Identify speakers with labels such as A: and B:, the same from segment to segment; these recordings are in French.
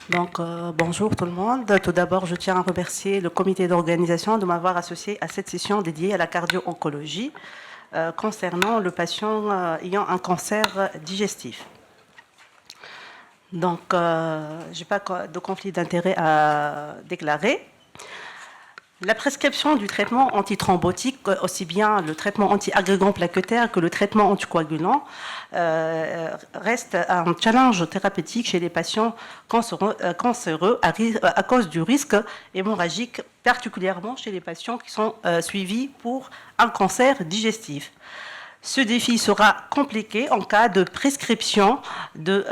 A: Bonjour tout le monde. Tout d'abord, je tiens à remercier le comité d'organisation de m'avoir associé à cette session dédiée à la cardio-oncologie concernant le patient ayant un cancer digestif. Je n'ai pas de conflit d'intérêt à déclarer. La prescription du traitement antithrombotique, aussi bien le traitement anti-agrégant plaquetaire que le traitement anticoagulant, reste un challenge thérapeutique chez les patients cancéreux à cause du risque hémorragique, particulièrement chez les patients qui sont suivis pour un cancer digestif. Ce défi sera compliqué en cas de prescription de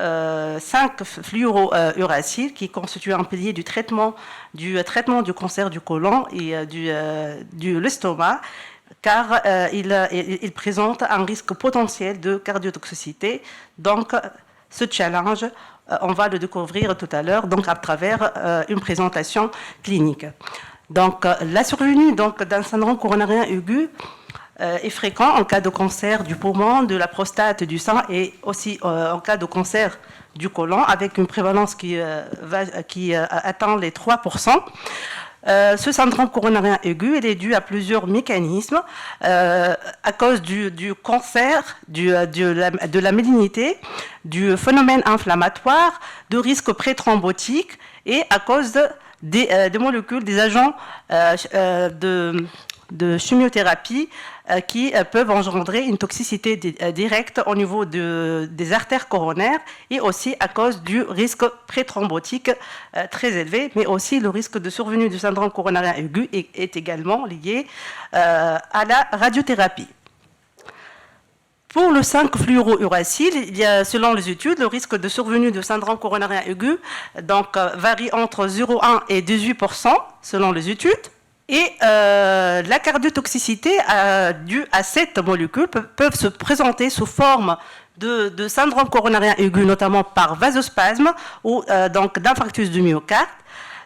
A: 5-fluorouracil qui constitue un pilier du traitement du cancer du côlon et de l'estomac, car il présente un risque potentiel de cardiotoxicité. Donc, ce challenge, on va le découvrir tout à l'heure à travers une présentation clinique. La survenue d'un syndrome coronarien aigu est fréquent en cas de cancer du poumon, de la prostate, du sein et aussi en cas de cancer du côlon avec une prévalence qui atteint les 3%. Ce syndrome coronarien aigu est dû à plusieurs mécanismes à cause du cancer, de la malignité, du phénomène inflammatoire, de risque pré-thrombotique et à cause des molécules, des agents de chimiothérapie qui peuvent engendrer une toxicité directe au niveau des artères coronaires et aussi à cause du risque pré-thrombotique très élevé, mais aussi le risque de survenue du syndrome coronarien aigu est également lié à la radiothérapie. Pour le 5-fluorouracil, selon les études, le risque de survenue de syndrome coronarien aigu varie entre 0,1 et 18% selon les études. Et la cardiotoxicité due à cette molécule peuvent se présenter sous forme de syndrome coronarien aigu, notamment par vasospasme ou d'infarctus du myocarde,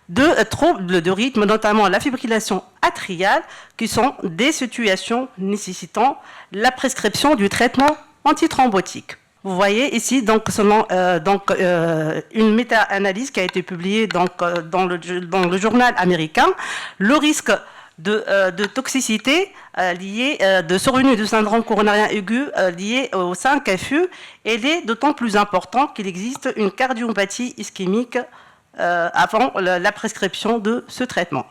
A: de troubles de rythme, notamment la fibrillation atriale, qui sont des situations nécessitant la prescription du traitement antithrombotique. Vous voyez ici selon une méta-analyse qui a été publiée dans le journal américain, le risque de toxicité de survenue du syndrome coronarien aigu lié au 5-FU est d'autant plus important qu'il existe une cardiopathie ischémique avant la prescription de ce traitement.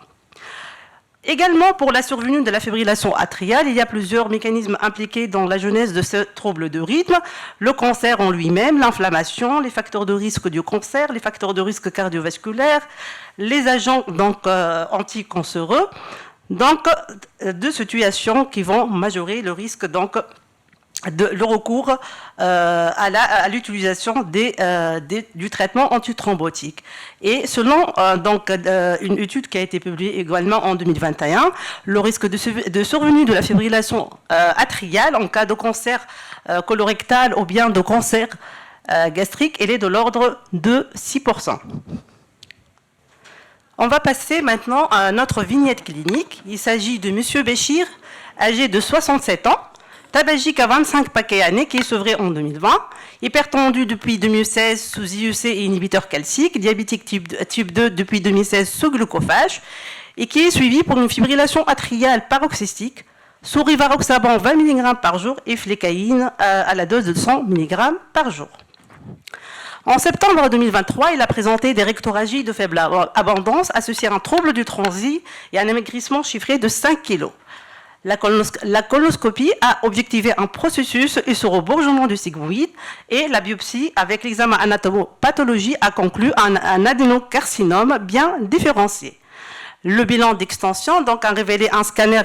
A: Également, pour la survenue de la fibrillation atriale, il y a plusieurs mécanismes impliqués dans la genèse de ce trouble de rythme. Le cancer en lui-même, l'inflammation, les facteurs de risque du cancer, les facteurs de risque cardiovasculaire, les agents anticancéreux. Deux situations qui vont majorer le risque le recours à l'utilisation du traitement antithrombotique. Et selon une étude qui a été publiée également en 2021, le risque de survenue de la fibrillation atriale en cas de cancer colorectal ou bien de cancer gastrique, elle est de l'ordre de 6%. On va passer maintenant à notre vignette clinique. Il s'agit de M. Béchir, âgé de 67 ans, tabagique à 25 paquets années, qui est sevré en 2020, hypertendu depuis 2016 sous IEC et inhibiteur calcique, diabétique type 2 depuis 2016 sous glucophage, et qui est suivi pour une fibrillation atriale paroxystique, sous rivaroxaban 20 mg par jour et flécaïne à la dose de 100 mg par jour. En septembre 2023, il a présenté des rectoragies de faible abondance associées à un trouble du transit et à un amaigrissement chiffré de 5 kg. La coloscopie a objectivé un processus iso-bourgeonnement du sigmoïde et la biopsie avec l'examen anatomopathologie a conclu un adénocarcinome bien différencié. Le bilan d'extension a révélé un scanner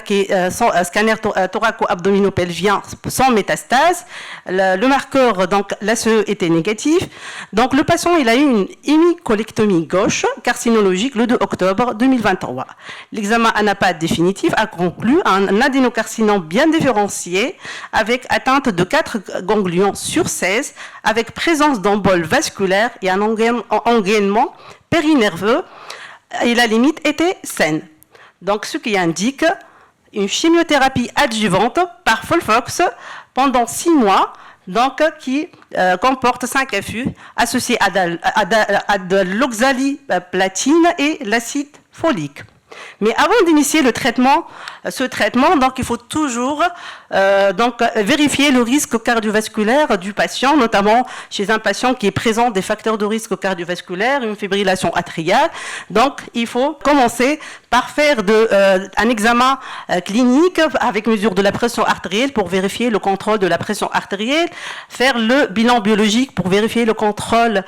A: scanner thoraco-abdominopelvien sans métastase. Le marqueur l'ACE était négatif. Le patient il a eu une hémicolectomie gauche carcinologique le 2 octobre 2023. L'examen ANAPAT définitif a conclu un adénocarcinome bien différencié avec atteinte de 4 ganglions sur 16 avec présence d'emboles vasculaires et un engrainement périnerveux. Et la limite était saine. Ce qui indique une chimiothérapie adjuvante par Folfox pendant 6 mois donc, qui comporte 5 FU associés à de l'oxaliplatine et l'acide folique. Mais avant d'initier ce traitement, donc, il faut toujours vérifier le risque cardiovasculaire du patient, notamment chez un patient qui est présent des facteurs de risque cardiovasculaire, une fibrillation atriale. Donc, il faut commencer par faire un examen clinique avec mesure de la pression artérielle pour vérifier le contrôle de la pression artérielle, faire le bilan biologique pour vérifier le contrôle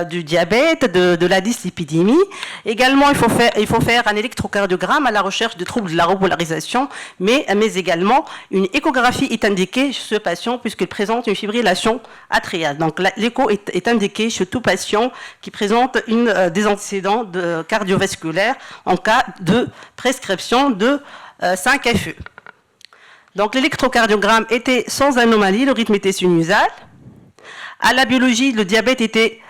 A: du diabète, de la dyslipidémie. Également, il faut faire un électrocardiogramme à la recherche de troubles de la repolarisation, mais également une échographie est indiquée chez ce patient puisqu'il présente une fibrillation atriale. Donc l'écho est indiqué chez tout patient qui présente des antécédents cardiovasculaires en cas de prescription de 5 FE. Donc l'électrocardiogramme était sans anomalie, le rythme était sinusal. À la biologie, le diabète était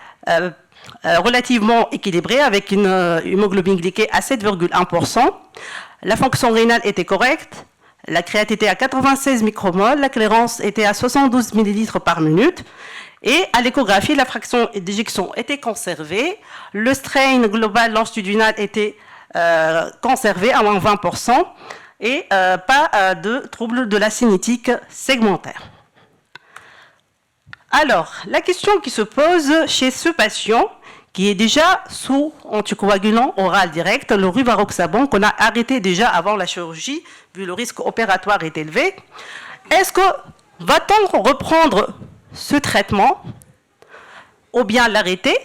A: relativement équilibré avec une hémoglobine glyquée à 7,1%. La fonction rénale était correcte. La créate était à 96 micromoles, la clairance était à 72 millilitres par minute. Et à l'échographie, la fraction d'éjection était conservée. Le strain global longitudinal était conservé à moins 20% et pas de trouble de la cinétique segmentaire. Alors, la question qui se pose chez ce patient, qui est déjà sous anticoagulant oral direct, le rivaroxaban, qu'on a arrêté déjà avant la chirurgie, vu le risque opératoire est élevé. Est-ce que va-t-on reprendre ce traitement, ou bien l'arrêter,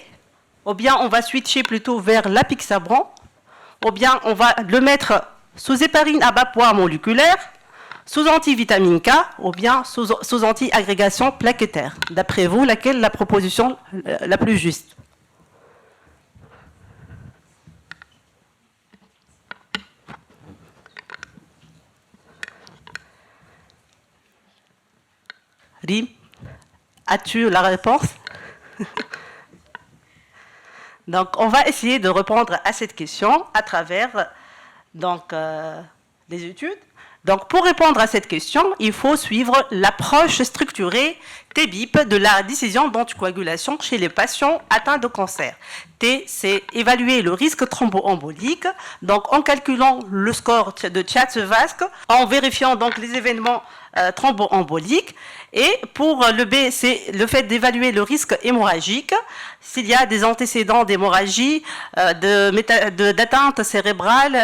A: ou bien on va switcher plutôt vers l'apixaban, ou bien on va le mettre sous héparine à bas poids moléculaire, sous antivitamine K, ou bien sous anti-agrégation plaquettaire. D'après vous, laquelle est la proposition la plus juste? Rim, as-tu la réponse? Donc, on va essayer de répondre à cette question à travers des études. Donc, pour répondre à cette question, il faut suivre l'approche structurée TBIP de la décision d'anticoagulation chez les patients atteints de cancer. T, c'est évaluer le risque thromboembolique, donc en calculant le score de Tchatz-Vasque, en vérifiant donc les événements thromboemboliques. Et pour le B, c'est le fait d'évaluer le risque hémorragique, s'il y a des antécédents d'hémorragie, d'atteinte cérébrale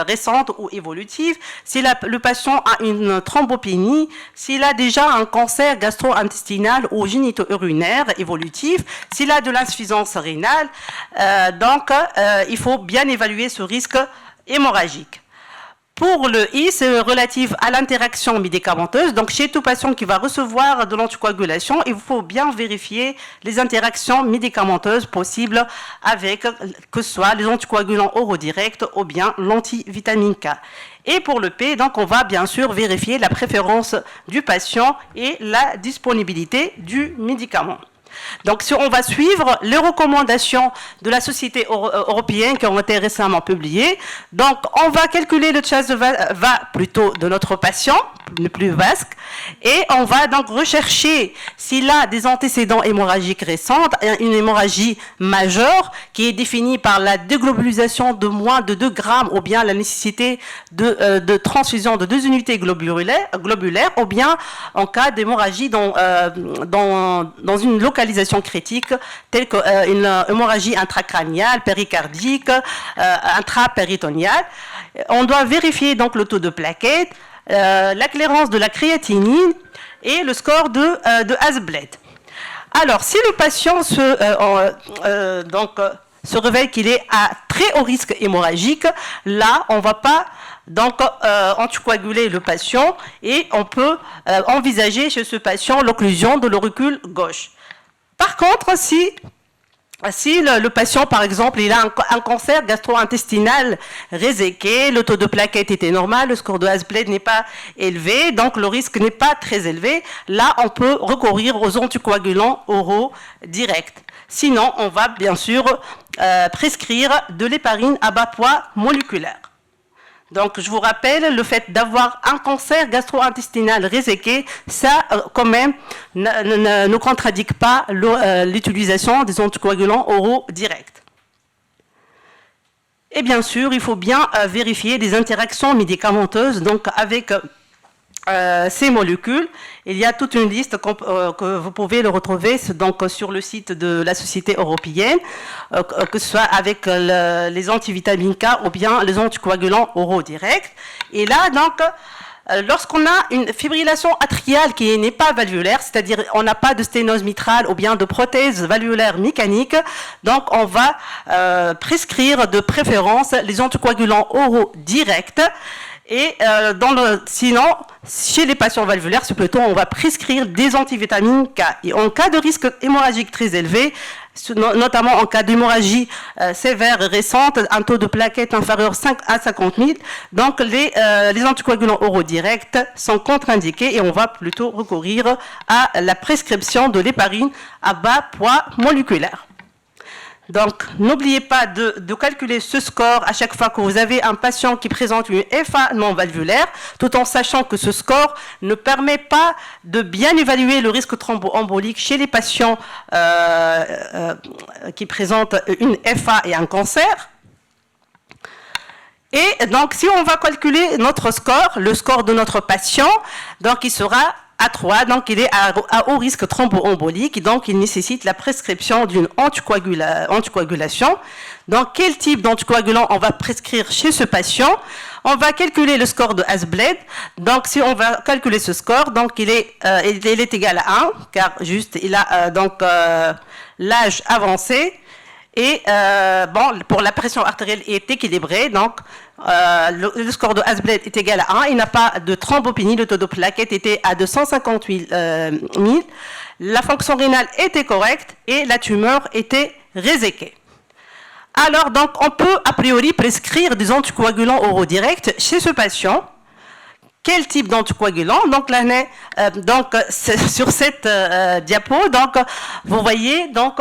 A: récente ou évolutive, si le patient a une thrombopénie, s'il a déjà un cancer gastro-intestinal ou génito-urinaire évolutif, s'il a de l'insuffisance rénale, il faut bien évaluer ce risque hémorragique. Pour le I, c'est relatif à l'interaction médicamenteuse. Donc, chez tout patient qui va recevoir de l'anticoagulation, il faut bien vérifier les interactions médicamenteuses possibles avec, que ce soit les anticoagulants oraux directs ou bien l'antivitamine K. Et pour le P, donc, on va bien sûr vérifier la préférence du patient et la disponibilité du médicament. Donc, si on va suivre les recommandations de la Société européenne qui ont été récemment publiées, donc on va calculer le Tchatz-Vasque plutôt de notre patient, le plus vasque, et on va donc rechercher s'il a des antécédents hémorragiques récents, une hémorragie majeure qui est définie par la déglobulisation de moins de 2 grammes ou bien la nécessité de transfusion de 2 unités globulaires ou bien en cas d'hémorragie dans une localisation critique telle qu'une hémorragie intracrânienne, péricardique, intrapéritonéale. On doit vérifier donc le taux de plaquettes, la clairance de la créatinine et le score de Hasbled. Alors, si le patient se révèle qu'il est à très haut risque hémorragique, là, on ne va pas anticoaguler le patient et on peut envisager chez ce patient l'occlusion de l'auricule gauche. Par contre, si le patient, par exemple, il a un cancer gastro-intestinal réséqué, le taux de plaquettes était normal, le score de Hasbled n'est pas élevé, donc le risque n'est pas très élevé, là, on peut recourir aux anticoagulants oraux directs. Sinon, on va bien sûr prescrire de l'héparine à bas poids moléculaire. Donc, je vous rappelle, le fait d'avoir un cancer gastro-intestinal réséqué, ça, quand même, ne contradit pas l'utilisation des anticoagulants oraux directs. Et bien sûr, il faut bien vérifier les interactions médicamenteuses donc avec ces molécules. Il y a toute une liste que vous pouvez le retrouver donc, sur le site de la Société européenne, que ce soit avec les antivitamines K ou bien les anticoagulants oraux directs. Et là, donc, lorsqu'on a une fibrillation atriale qui n'est pas valvulaire, c'est-à-dire on n'a pas de sténose mitrale ou bien de prothèse valvulaire mécanique, donc on va prescrire de préférence les anticoagulants oraux directs. Et sinon, chez les patients valvulaires, c'est plutôt on va prescrire des antivitamines K. Et en cas de risque hémorragique très élevé, notamment en cas d'hémorragie sévère et récente, un taux de plaquettes inférieur à 50 000, donc les anticoagulants oraux directs sont contre-indiqués et on va plutôt recourir à la prescription de l'héparine à bas poids moléculaire. Donc, n'oubliez pas de calculer ce score à chaque fois que vous avez un patient qui présente une FA non valvulaire, tout en sachant que ce score ne permet pas de bien évaluer le risque thromboembolique chez les patients qui présentent une FA et un cancer. Et donc, si on va calculer notre score, le score de notre patient, donc il sera à 3, donc il est à haut risque thromboembolique, donc il nécessite la prescription d'une anticoagulation. Donc, quel type d'anticoagulant on va prescrire chez ce patient? On va calculer le score de Hasbled. Donc, si on va calculer ce score, donc il est égal à 1, car juste il a l'âge avancé. Et bon, pour la pression artérielle est équilibrée, donc le score de Hasbled est égal à 1. Il n'a pas de thrombopénie, le taux de plaquettes était à 258 000. La fonction rénale était correcte et la tumeur était réséquée. Alors, donc, on peut a priori prescrire des anticoagulants oraux directs chez ce patient. Quel type d'anticoagulant? Donc, sur cette diapo, donc, vous voyez donc,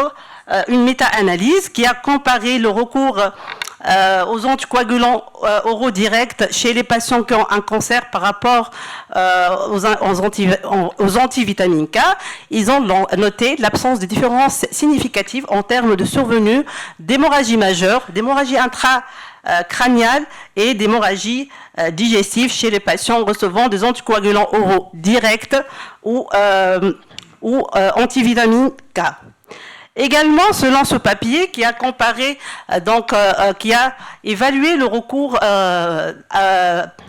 A: une méta-analyse qui a comparé le recours aux anticoagulants oraux directs chez les patients qui ont un cancer par rapport aux antivitamines K. Ils ont noté l'absence de différences significatives en termes de survenue d'hémorragie majeure, d'hémorragie intracrâniale et d'hémorragie digestive chez les patients recevant des anticoagulants oraux directs ou antivitamines K. Également, selon ce papier qui a comparé, qui a évalué le recours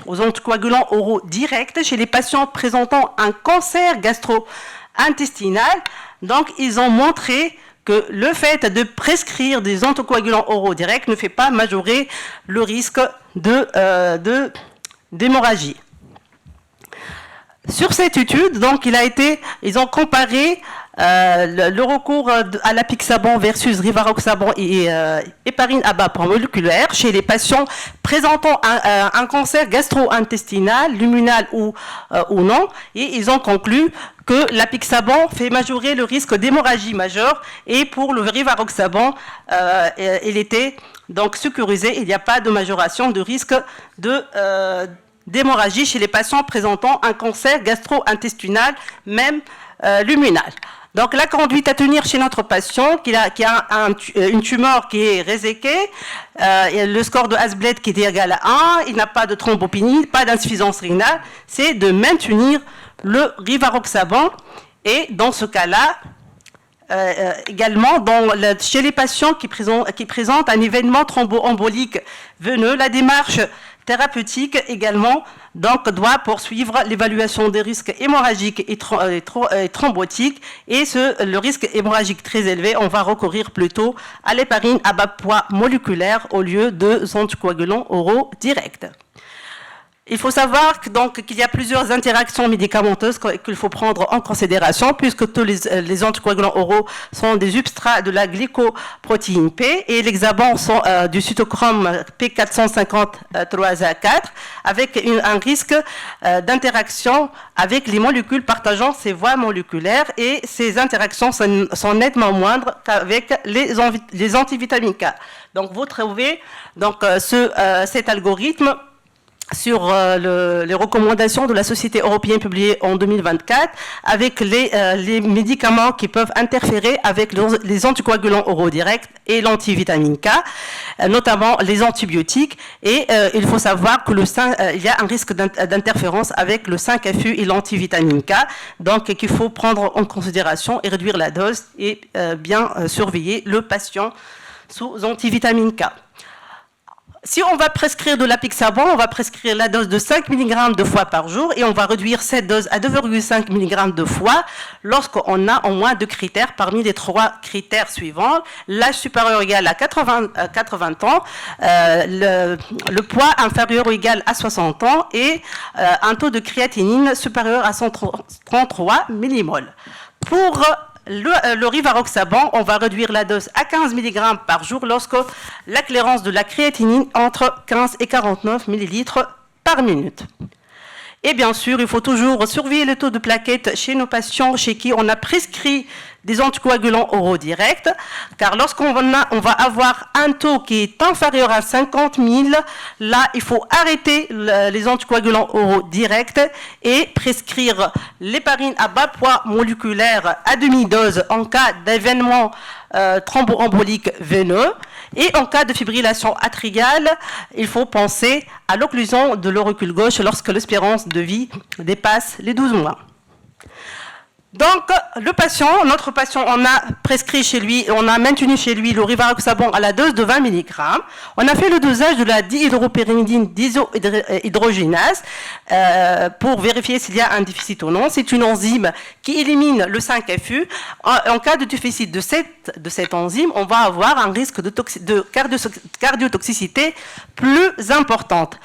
A: aux anticoagulants oraux directs chez les patients présentant un cancer gastro-intestinal, donc ils ont montré que le fait de prescrire des anticoagulants oraux directs ne fait pas majorer le risque d'hémorragie. Sur cette étude, donc, ils ont comparé le recours à l'apixaban versus rivaroxaban et héparine à bas poids moléculaire chez les patients présentant un cancer gastro-intestinal, luminal ou non, et ils ont conclu que l'apixaban fait majorer le risque d'hémorragie majeure et pour le rivaroxaban, il était donc sécurisé, il n'y a pas de majoration de risque d'hémorragie chez les patients présentant un cancer gastro-intestinal, même luminal. Donc la conduite à tenir chez notre patient qui a une tumeur qui est réséquée, le score de Hasbled qui est égal à 1, il n'a pas de thrombopénie, pas d'insuffisance rénale, c'est de maintenir le rivaroxaban. Et dans ce cas-là, également, chez les patients qui présentent un événement thromboembolique veneux, la démarche thérapeutique également donc, doit poursuivre l'évaluation des risques hémorragiques et thrombotiques. Et le risque hémorragique très élevé, on va recourir plutôt à l'héparine à bas poids moléculaire au lieu de anticoagulants oraux directs. Il faut savoir qu'il y a plusieurs interactions médicamenteuses qu'il faut prendre en considération, puisque tous les anticoagulants oraux sont des substrats de la glycoprotéine P et les hexabans sont du cytochrome P450-3A4, avec un risque d'interaction avec les molécules partageant ces voies moléculaires, et ces interactions sont nettement moindres qu'avec les antivitamines K. Donc vous trouvez donc, cet algorithme sur les recommandations de la Société européenne publiées en 2024 avec les médicaments qui peuvent interférer avec les anticoagulants oraux directs et l'antivitamine K, notamment les antibiotiques. Et il faut savoir que il y a un risque d'interférence avec le 5-FU et l'antivitamine K, donc qu'il faut prendre en considération et réduire la dose et bien surveiller le patient sous antivitamine K. Si on va prescrire de l'apixaban, on va prescrire la dose de 5 mg 2 fois par jour et on va réduire cette dose à 2,5 mg 2 fois lorsqu'on a au moins 2 critères parmi les 3 critères suivants. L'âge supérieur ou égal à 80 ans, le poids inférieur ou égal à 60 ans et un taux de créatinine supérieur à 133 millimoles. Pour le rivaroxaban, on va réduire la dose à 15 mg par jour lorsque la clairance de la créatinine entre 15 et 49 ml par minute. Et bien sûr, il faut toujours surveiller le taux de plaquettes chez nos patients chez qui on a prescrit des anticoagulants oraux directs, car lorsqu'on va avoir un taux qui est inférieur à 50 000, là, il faut arrêter les anticoagulants oraux directs et prescrire l'héparine à bas poids moléculaire à demi-dose en cas d'événement thromboembolique veineux. Et en cas de fibrillation atriale, il faut penser à l'occlusion de l'auricule gauche lorsque l'espérance de vie dépasse les 12 mois. Donc, notre patient, on a prescrit chez lui, on a maintenu chez lui le rivaroxaban à la dose de 20 mg. On a fait le dosage de la dihydropyrimidine dihydrogénase pour vérifier s'il y a un déficit ou non. C'est une enzyme qui élimine le 5-FU. En cas de déficit de cette enzyme, on va avoir un risque de cardiotoxicité plus importante.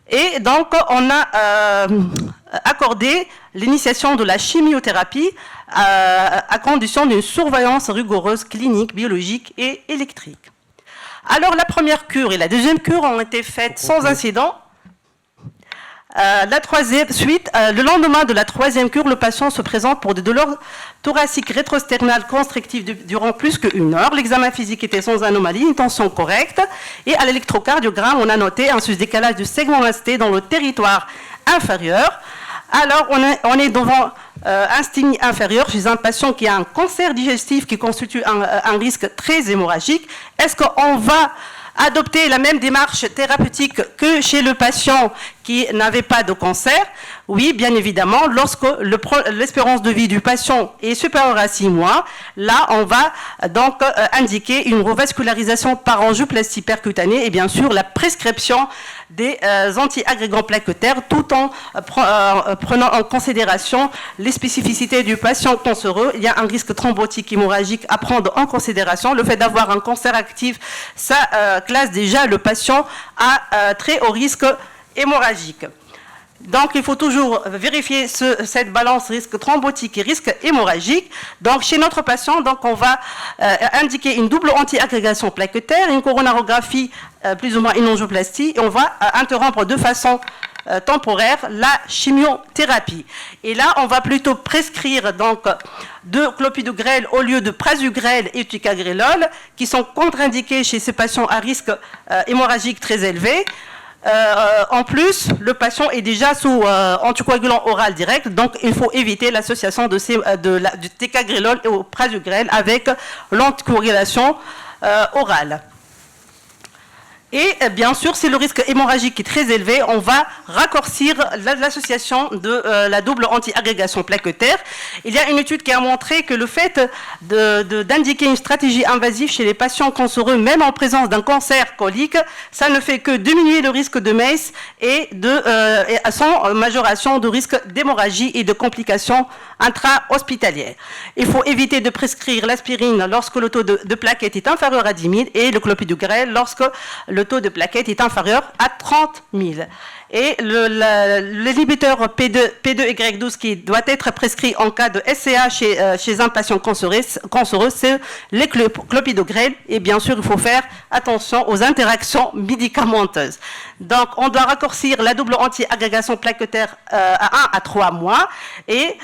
A: Et donc, on a accordé l'initiation de la chimiothérapie à condition d'une surveillance rigoureuse clinique, biologique et électrique. Alors, la première cure et la deuxième cure ont été faites sans incident. Le lendemain de la troisième cure, le patient se présente pour des douleurs thoraciques rétrosternales constrictives durant plus qu'une heure. L'examen physique était sans anomalie, une tension correcte. Et à l'électrocardiogramme, on a noté un sus-décalage du segment ST dans le territoire inférieur. Alors, on est devant un signe inférieur chez un patient qui a un cancer digestif qui constitue un risque très hémorragique. Est-ce qu'on va adopter la même démarche thérapeutique que chez le patient qui n'avait pas de cancer? Oui, bien évidemment, lorsque l'espérance de vie du patient est supérieure à 6 mois, là, on va donc indiquer une revascularisation par angioplastie percutanée et bien sûr la prescription des anti-agrégants plaquetaires tout en prenant en considération les spécificités du patient cancéreux. Il y a un risque thrombotique hémorragique à prendre en considération. Le fait d'avoir un cancer actif, ça classe déjà le patient à très haut risque hémorragique. Donc, il faut toujours vérifier cette balance risque thrombotique et risque hémorragique. Donc, chez notre patient, donc, on va indiquer une double anti-agrégation plaquetaire, une coronarographie, plus ou moins une angioplastie, et on va interrompre de façon temporaire la chimiothérapie. Et là, on va plutôt prescrire donc de clopidogrel au lieu de prasugrel et ticagrelol, qui sont contre-indiqués chez ces patients à risque hémorragique très élevé. En plus, le patient est déjà sous anticoagulant oral direct, donc il faut éviter l'association du ticagrelol et au prasugrel avec l'anticoagulation orale. Et bien sûr, si le risque hémorragique est très élevé, on va raccourcir l'association de la double anti-agrégation plaquetaire. Il y a une étude qui a montré que le fait d'indiquer une stratégie invasive chez les patients cancéreux, même en présence d'un cancer colique, ça ne fait que diminuer le risque de MACE et sans majoration de risque d'hémorragie et de complications intra-hospitalières. Il faut éviter de prescrire l'aspirine lorsque le taux de plaquettes est inférieur à 10 000 et le clopidogrel lorsque le taux de plaquettes est inférieur à 30 000. Et l'inhibiteur P2Y12 qui doit être prescrit en cas de SCA chez un patient cancéreux, c'est les clopidogrel. Et bien sûr, il faut faire attention aux interactions médicamenteuses. Donc, on doit raccourcir la double anti-agrégation plaquetaire à 1 à 3 mois. Et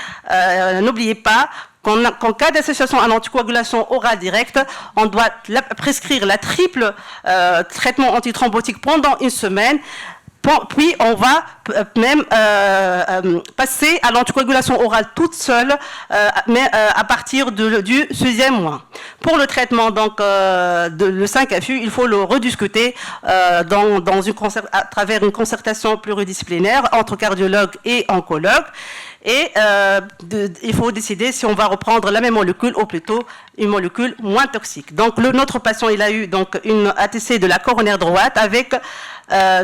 A: n'oubliez pas qu'en cas d'association à l'anticoagulation orale directe, on doit prescrire la triple traitement antithrombotique pendant une semaine. Puis on va même passer à l'anticoagulation orale toute seule, mais à partir du 6e mois. Pour le traitement donc, le 5FU, il faut le rediscuter à travers une concertation pluridisciplinaire entre cardiologues et oncologues. Et il faut décider si on va reprendre la même molécule ou plutôt une molécule moins toxique. Donc notre patient, il a eu donc une ATC de la coronaire droite avec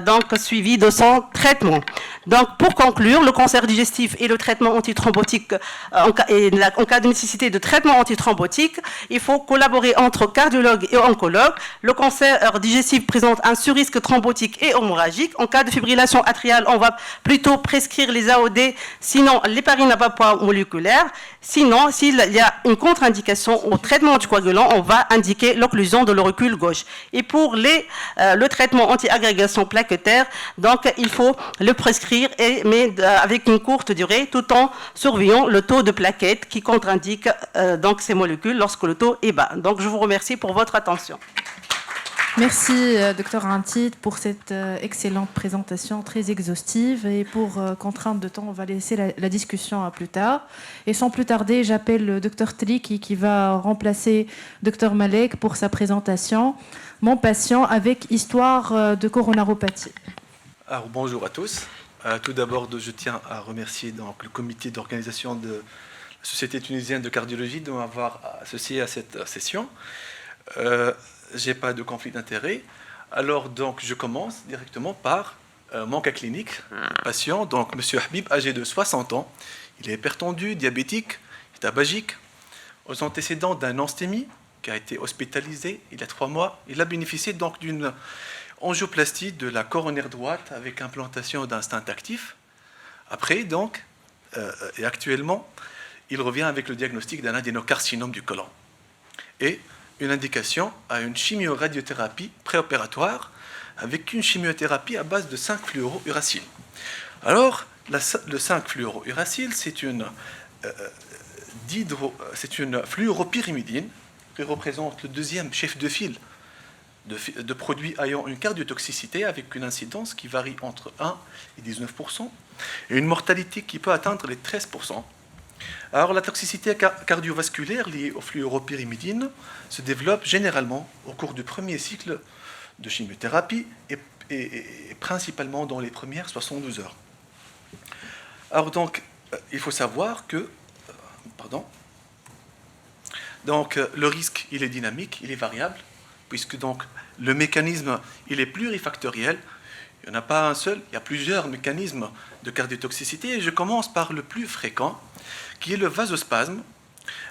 A: donc suivi de son traitement. Donc pour conclure, le cancer digestif et le traitement antithrombotique, en cas de nécessité de traitement antithrombotique, il faut collaborer entre cardiologues et oncologues. Le cancer digestif présente un surrisque thrombotique et hémorragique. En cas de fibrillation atriale, on va plutôt prescrire les AOD, sinon l'héparine à bas poids moléculaire. Sinon, s'il y a une contre-indication au traitement anticoagulant, on va indiquer l'occlusion de l'auricule gauche. Et pour le traitement anti-agrégation plaquettaire, donc il faut le prescrire, mais avec une courte durée, tout en surveillant le taux de plaquettes qui contre-indique donc ces molécules lorsque le taux est bas. Donc je vous remercie pour votre attention.
B: Merci, Dr Antit, pour cette excellente présentation très exhaustive. Et pour contrainte de temps, on va laisser la discussion à plus tard. Et sans plus tarder, j'appelle le Dr Triki qui va remplacer Dr Malek pour sa présentation. Mon patient avec histoire de coronaropathie.
C: Alors, bonjour à tous. Tout d'abord, je tiens à remercier donc, le comité d'organisation de la Société tunisienne de cardiologie de m'avoir associé à cette session. J'ai pas de conflit d'intérêt. Alors, donc, je commence directement par mon cas clinique. Patient, donc, M. Habib, âgé de 60 ans. Il est hypertendu, diabétique, tabagique, aux antécédents d'un anstémie, qui a été hospitalisé il y a 3 mois. Il a bénéficié donc d'une angioplastie de la coronaire droite avec implantation d'un stent actif. Après, donc, et actuellement, il revient avec le diagnostic d'un adénocarcinome du côlon. Et une indication à une chimioradiothérapie préopératoire avec une chimiothérapie à base de 5-fluorouracil. Alors, le 5-fluorouracil, c'est une fluoropyrimidine qui représente le deuxième chef de file de produits ayant une cardiotoxicité avec une incidence qui varie entre 1 et 19% et une mortalité qui peut atteindre les 13%. Alors, la toxicité cardiovasculaire liée aux fluoropyrimidines se développe généralement au cours du premier cycle de chimiothérapie et principalement dans les premières 72 heures. Alors, donc, il faut savoir que donc, le risque, il est dynamique, il est variable, puisque donc, le mécanisme, il est plurifactoriel. Il n'y en a pas un seul, il y a plusieurs mécanismes de cardiotoxicité. Et je commence par le plus fréquent, qui est le vasospasme.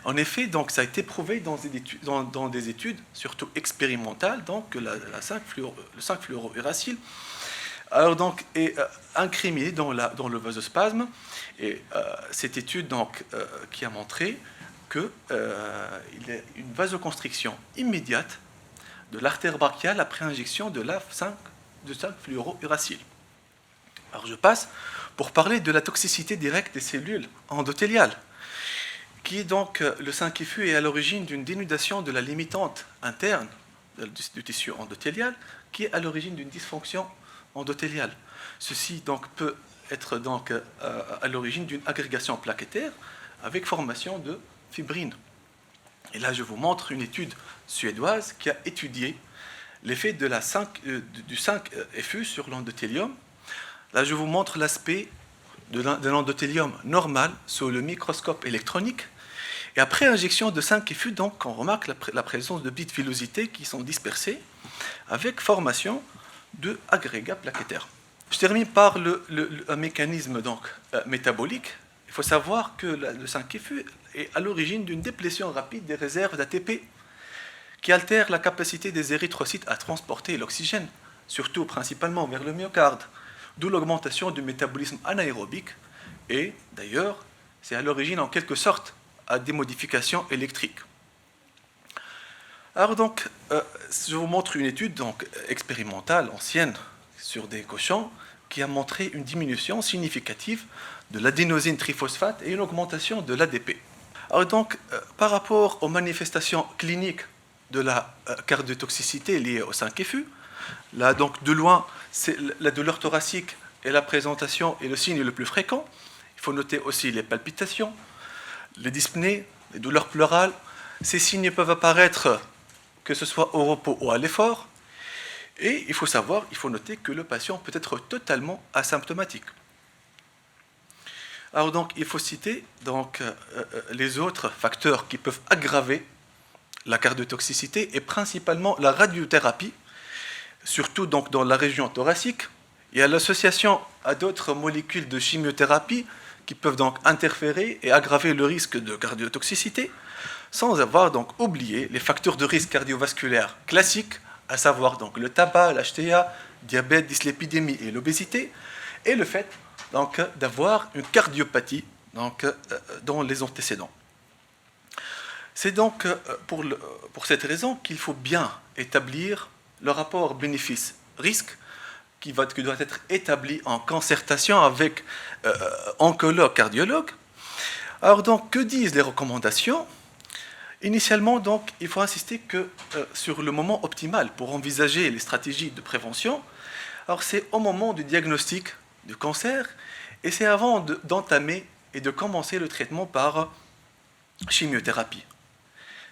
C: En effet, donc, ça a été prouvé dans des études, surtout expérimentales, donc, le 5-fluorouracil est incriminé dans le vasospasme. Et cette étude donc, qui a montré qu'il y a une vasoconstriction immédiate de l'artère brachiale après injection de 5-fluorouracil. Alors je passe pour parler de la toxicité directe des cellules endothéliales, qui est donc le 5FU est à l'origine d'une dénudation de la limitante interne du tissu endothélial, qui est à l'origine d'une dysfonction endothéliale. Ceci donc peut être donc à l'origine d'une agrégation plaquettaire avec formation de fibrine. Et là, je vous montre une étude suédoise qui a étudié l'effet du 5FU sur l'endothélium. Là, je vous montre l'aspect de l'endothélium normal sous le microscope électronique. Et après injection de 5FU, donc, on remarque la présence de petites villosités qui sont dispersées avec formation de agrégats plaquettaires. Je termine par un mécanisme donc, métabolique. Il faut savoir que le 5FU est à l'origine d'une déplétion rapide des réserves d'ATP qui altère la capacité des érythrocytes à transporter l'oxygène, surtout principalement vers le myocarde, d'où l'augmentation du métabolisme anaérobique et d'ailleurs c'est à l'origine en quelque sorte à des modifications électriques. Alors donc, je vous montre une étude donc, expérimentale ancienne sur des cochons qui a montré une diminution significative de l'adénosine triphosphate et une augmentation de l'ADP. Alors donc, par rapport aux manifestations cliniques de la cardiotoxicité liée au 5FU, Là, donc, de loin, c'est la douleur thoracique et la présentation est le signe le plus fréquent. Il faut noter aussi les palpitations, les dyspnées, les douleurs pleurales. Ces signes peuvent apparaître que ce soit au repos ou à l'effort. Et il faut noter que le patient peut être totalement asymptomatique. Alors donc, il faut citer donc, les autres facteurs qui peuvent aggraver la cardiotoxicité et principalement la radiothérapie, surtout donc dans la région thoracique. Il y a l'association à d'autres molécules de chimiothérapie qui peuvent donc interférer et aggraver le risque de cardiotoxicité, sans avoir donc oublié les facteurs de risque cardiovasculaire classiques, à savoir donc le tabac, l'HTA, diabète, dyslipidémie et l'obésité, et le fait donc d'avoir une cardiopathie donc, dans les antécédents. C'est donc pour cette raison qu'il faut bien établir le rapport bénéfice-risque qui doit être établi en concertation avec oncologue, cardiologue. Alors donc, que disent les recommandations ? Initialement, donc, il faut insister sur le moment optimal pour envisager les stratégies de prévention. Alors, c'est au moment du diagnostic du cancer et c'est avant d'entamer et de commencer le traitement par chimiothérapie.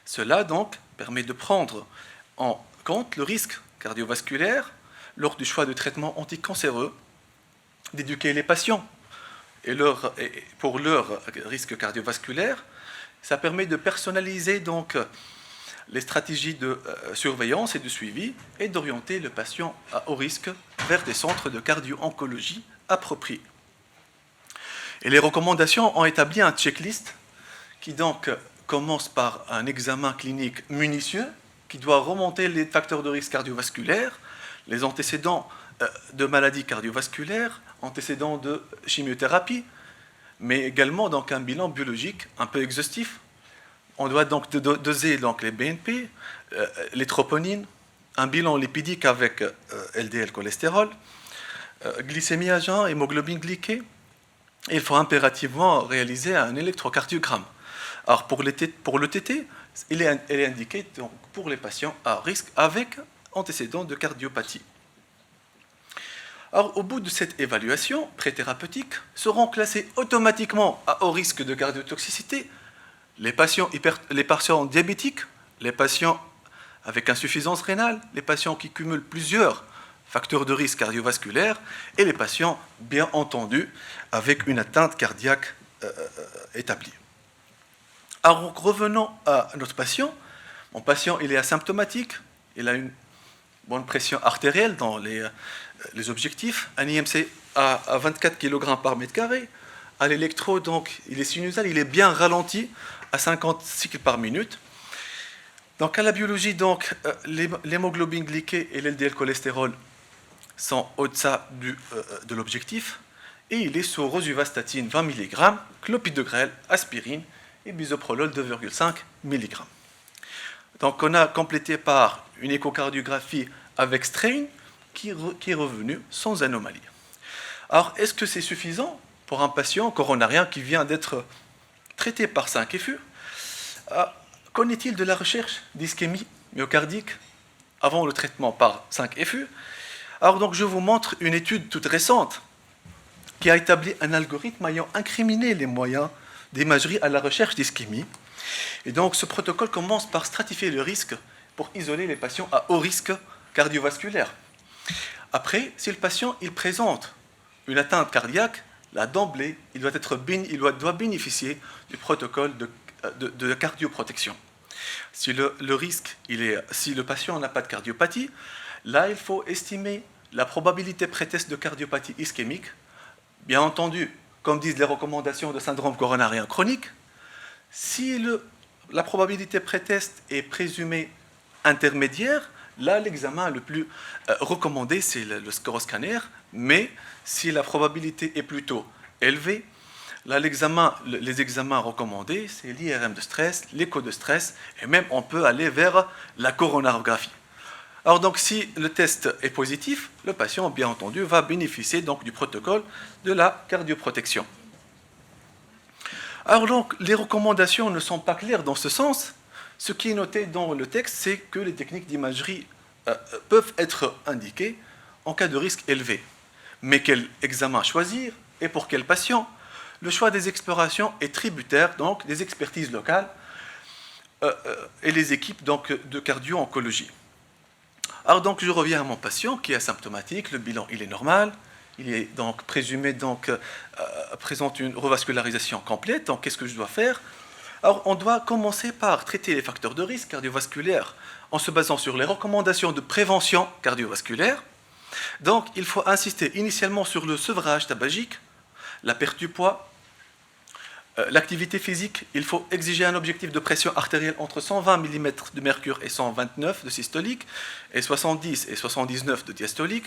C: Cela, donc, permet de prendre en compte le risque cardiovasculaire lors du choix de traitement anticancéreux, d'éduquer les patients pour leur risque cardiovasculaire. Ça permet de personnaliser donc les stratégies de surveillance et de suivi et d'orienter le patient à haut risque vers des centres de cardio-oncologie appropriés. Et les recommandations ont établi un checklist qui donc commence par un examen clinique minutieux qui doit remonter les facteurs de risque cardiovasculaire, les antécédents de maladies cardiovasculaires, antécédents de chimiothérapie, mais également donc un bilan biologique un peu exhaustif. On doit donc doser donc les BNP, les troponines, un bilan lipidique avec LDL cholestérol, glycémie à jeun, hémoglobine glyquée. Et il faut impérativement réaliser un électrocardiogramme. Alors pour le TT, il est indiqué donc pour les patients à risque avec antécédents de cardiopathie. Alors, au bout de cette évaluation préthérapeutique, seront classés automatiquement à haut risque de cardiotoxicité les patients diabétiques, les patients avec insuffisance rénale, les patients qui cumulent plusieurs facteurs de risque cardiovasculaire et les patients, bien entendu, avec une atteinte cardiaque établie. Alors, revenons à notre patient. Mon patient, il est asymptomatique, il a une bonne pression artérielle dans les objectifs, un IMC à 24 kg par mètre carré. À l'électro, donc, il est sinusal, il est bien ralenti à 50 cycles par minute. Donc, à la biologie, donc, l'hémoglobine glyquée et l'LDL cholestérol sont au-delà de l'objectif. Et il est sous rosuvastatine 20 mg, clopidogrel, aspirine et bisoprolol 2,5 mg. Donc, on a complété par une échocardiographie avec strain qui est revenu sans anomalie. Alors, est-ce que c'est suffisant pour un patient coronarien qui vient d'être traité par 5FU? Qu'en est-il de la recherche d'ischémie myocardique avant le traitement par 5FU? Alors, donc, je vous montre une étude toute récente qui a établi un algorithme ayant incriminé les moyens d'imagerie à la recherche d'ischémie. Et donc, ce protocole commence par stratifier le risque pour isoler les patients à haut risque cardiovasculaire. Après, si le patient il présente une atteinte cardiaque, là d'emblée, il doit bénéficier du protocole de cardioprotection. Si le patient n'a pas de cardiopathie, là, il faut estimer la probabilité pré-test de cardiopathie ischémique. Bien entendu, comme disent les recommandations de syndrome coronarien chronique, si la probabilité pré-test est présumée intermédiaire, là, l'examen le plus recommandé, c'est le score-scanner, mais si la probabilité est plutôt élevée, là, les examens recommandés, c'est l'IRM de stress, l'écho de stress, et même on peut aller vers la coronarographie. Alors donc, si le test est positif, le patient, bien entendu, va bénéficier donc du protocole de la cardioprotection. Alors donc, les recommandations ne sont pas claires dans ce sens. Ce qui est noté dans le texte, c'est que les techniques d'imagerie peuvent être indiqués en cas de risque élevé. Mais quel examen choisir et pour quel patient? Le choix des explorations est tributaire donc des expertises locales et les équipes donc, de cardio-oncologie. Alors donc je reviens à mon patient qui est asymptomatique, le bilan il est normal, il est donc présumé donc présente une revascularisation complète. Donc qu'est-ce que je dois faire? Alors on doit commencer par traiter les facteurs de risque cardiovasculaire en se basant sur les recommandations de prévention cardiovasculaire. Donc il faut insister initialement sur le sevrage tabagique, la perte du poids, l'activité physique. Il faut exiger un objectif de pression artérielle entre 120 mm de mercure et 129 de systolique et 70 et 79 de diastolique.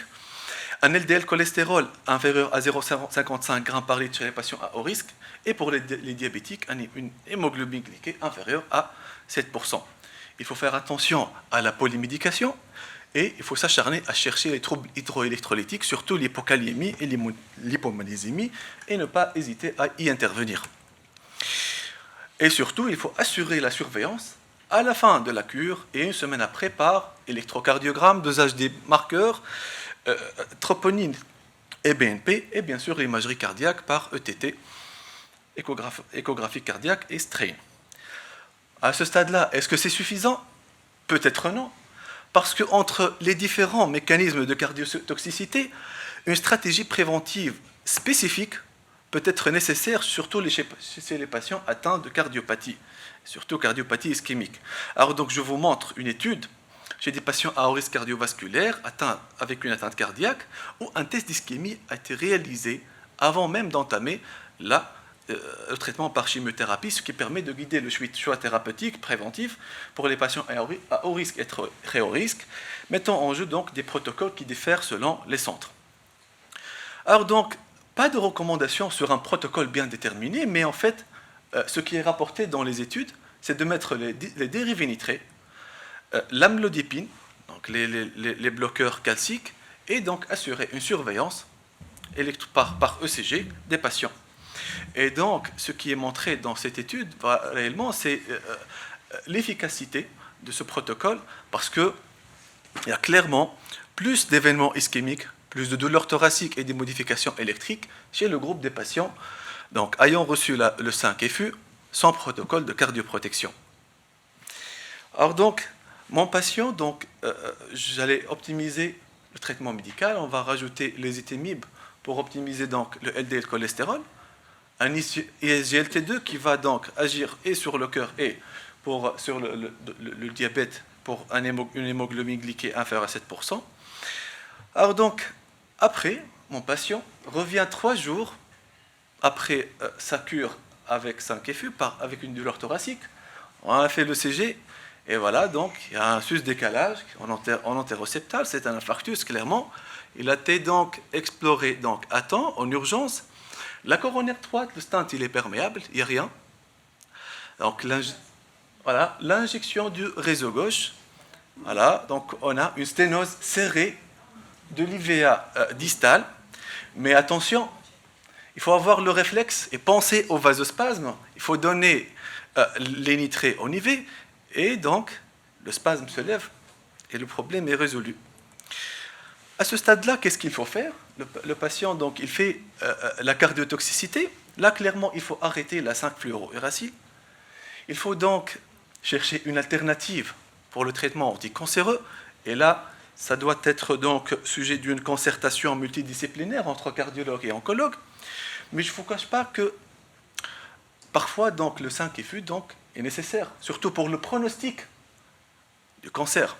C: Un LDL cholestérol inférieur à 0,55 g par litre chez les patients à haut risque et pour les diabétiques, une hémoglobine glyquée inférieure à 7%. Il faut faire attention à la polymédication et il faut s'acharner à chercher les troubles hydroélectrolytiques, surtout l'hypokaliémie et l'hypomagnésémie, et ne pas hésiter à y intervenir. Et surtout, il faut assurer la surveillance à la fin de la cure et une semaine après par électrocardiogramme, dosage des marqueurs, troponine et BNP, et bien sûr l'imagerie cardiaque par ETT, échographie cardiaque et strain. À ce stade-là, est-ce que c'est suffisant? Peut-être non, parce qu'entre les différents mécanismes de cardiotoxicité, une stratégie préventive spécifique peut être nécessaire, surtout chez les patients atteints de cardiopathie, surtout cardiopathie ischémique. Alors donc je vous montre une étude chez des patients à haut risque cardiovasculaire atteints avec une atteinte cardiaque où un test d'ischémie a été réalisé avant même d'entamer le traitement par chimiothérapie, ce qui permet de guider le choix thérapeutique préventif pour les patients à haut risque et très haut risque, mettant en jeu donc des protocoles qui diffèrent selon les centres. Alors donc, pas de recommandation sur un protocole bien déterminé, mais en fait, ce qui est rapporté dans les études, c'est de mettre les dérivés nitrés, l'amlodipine, donc les bloqueurs calciques, et donc assurer une surveillance par ECG des patients. Et donc, ce qui est montré dans cette étude, réellement, c'est l'efficacité de ce protocole, parce qu'il y a clairement plus d'événements ischémiques, plus de douleurs thoraciques et des modifications électriques chez le groupe des patients donc, ayant reçu le 5FU sans protocole de cardioprotection. Alors donc, mon patient, j'allais optimiser le traitement médical, on va rajouter les étémibes pour optimiser donc le LDL cholestérol, un SGLT2 qui va donc agir et sur le cœur et sur le diabète pour une hémoglobine glyquée inférieure à 7%. Alors donc, après, mon patient revient 3 jours après sa cure avec 5FU, avec une douleur thoracique. On a fait le CG, et voilà, donc il y a un sus-décalage en antéroceptal, c'est un infarctus, clairement. Il a été donc exploré donc, à temps, en urgence. La coronaire droite, le stent, il est perméable, il n'y a rien. Donc l'injection du réseau gauche, voilà, donc on a une sténose serrée de l'IVA distale, mais attention, il faut avoir le réflexe et penser au vasospasme, il faut donner les nitrés en IV, et donc le spasme se lève et le problème est résolu. À ce stade-là, qu'est-ce qu'il faut faire? Le patient, donc, il fait la cardiotoxicité. Là, clairement, il faut arrêter la 5-fluorouracile. Il faut donc chercher une alternative pour le traitement anticancéreux. Et là, ça doit être donc sujet d'une concertation multidisciplinaire entre cardiologues et oncologues. Mais je ne vous cache pas que parfois, donc, le 5FU donc, est nécessaire, surtout pour le pronostic du cancer.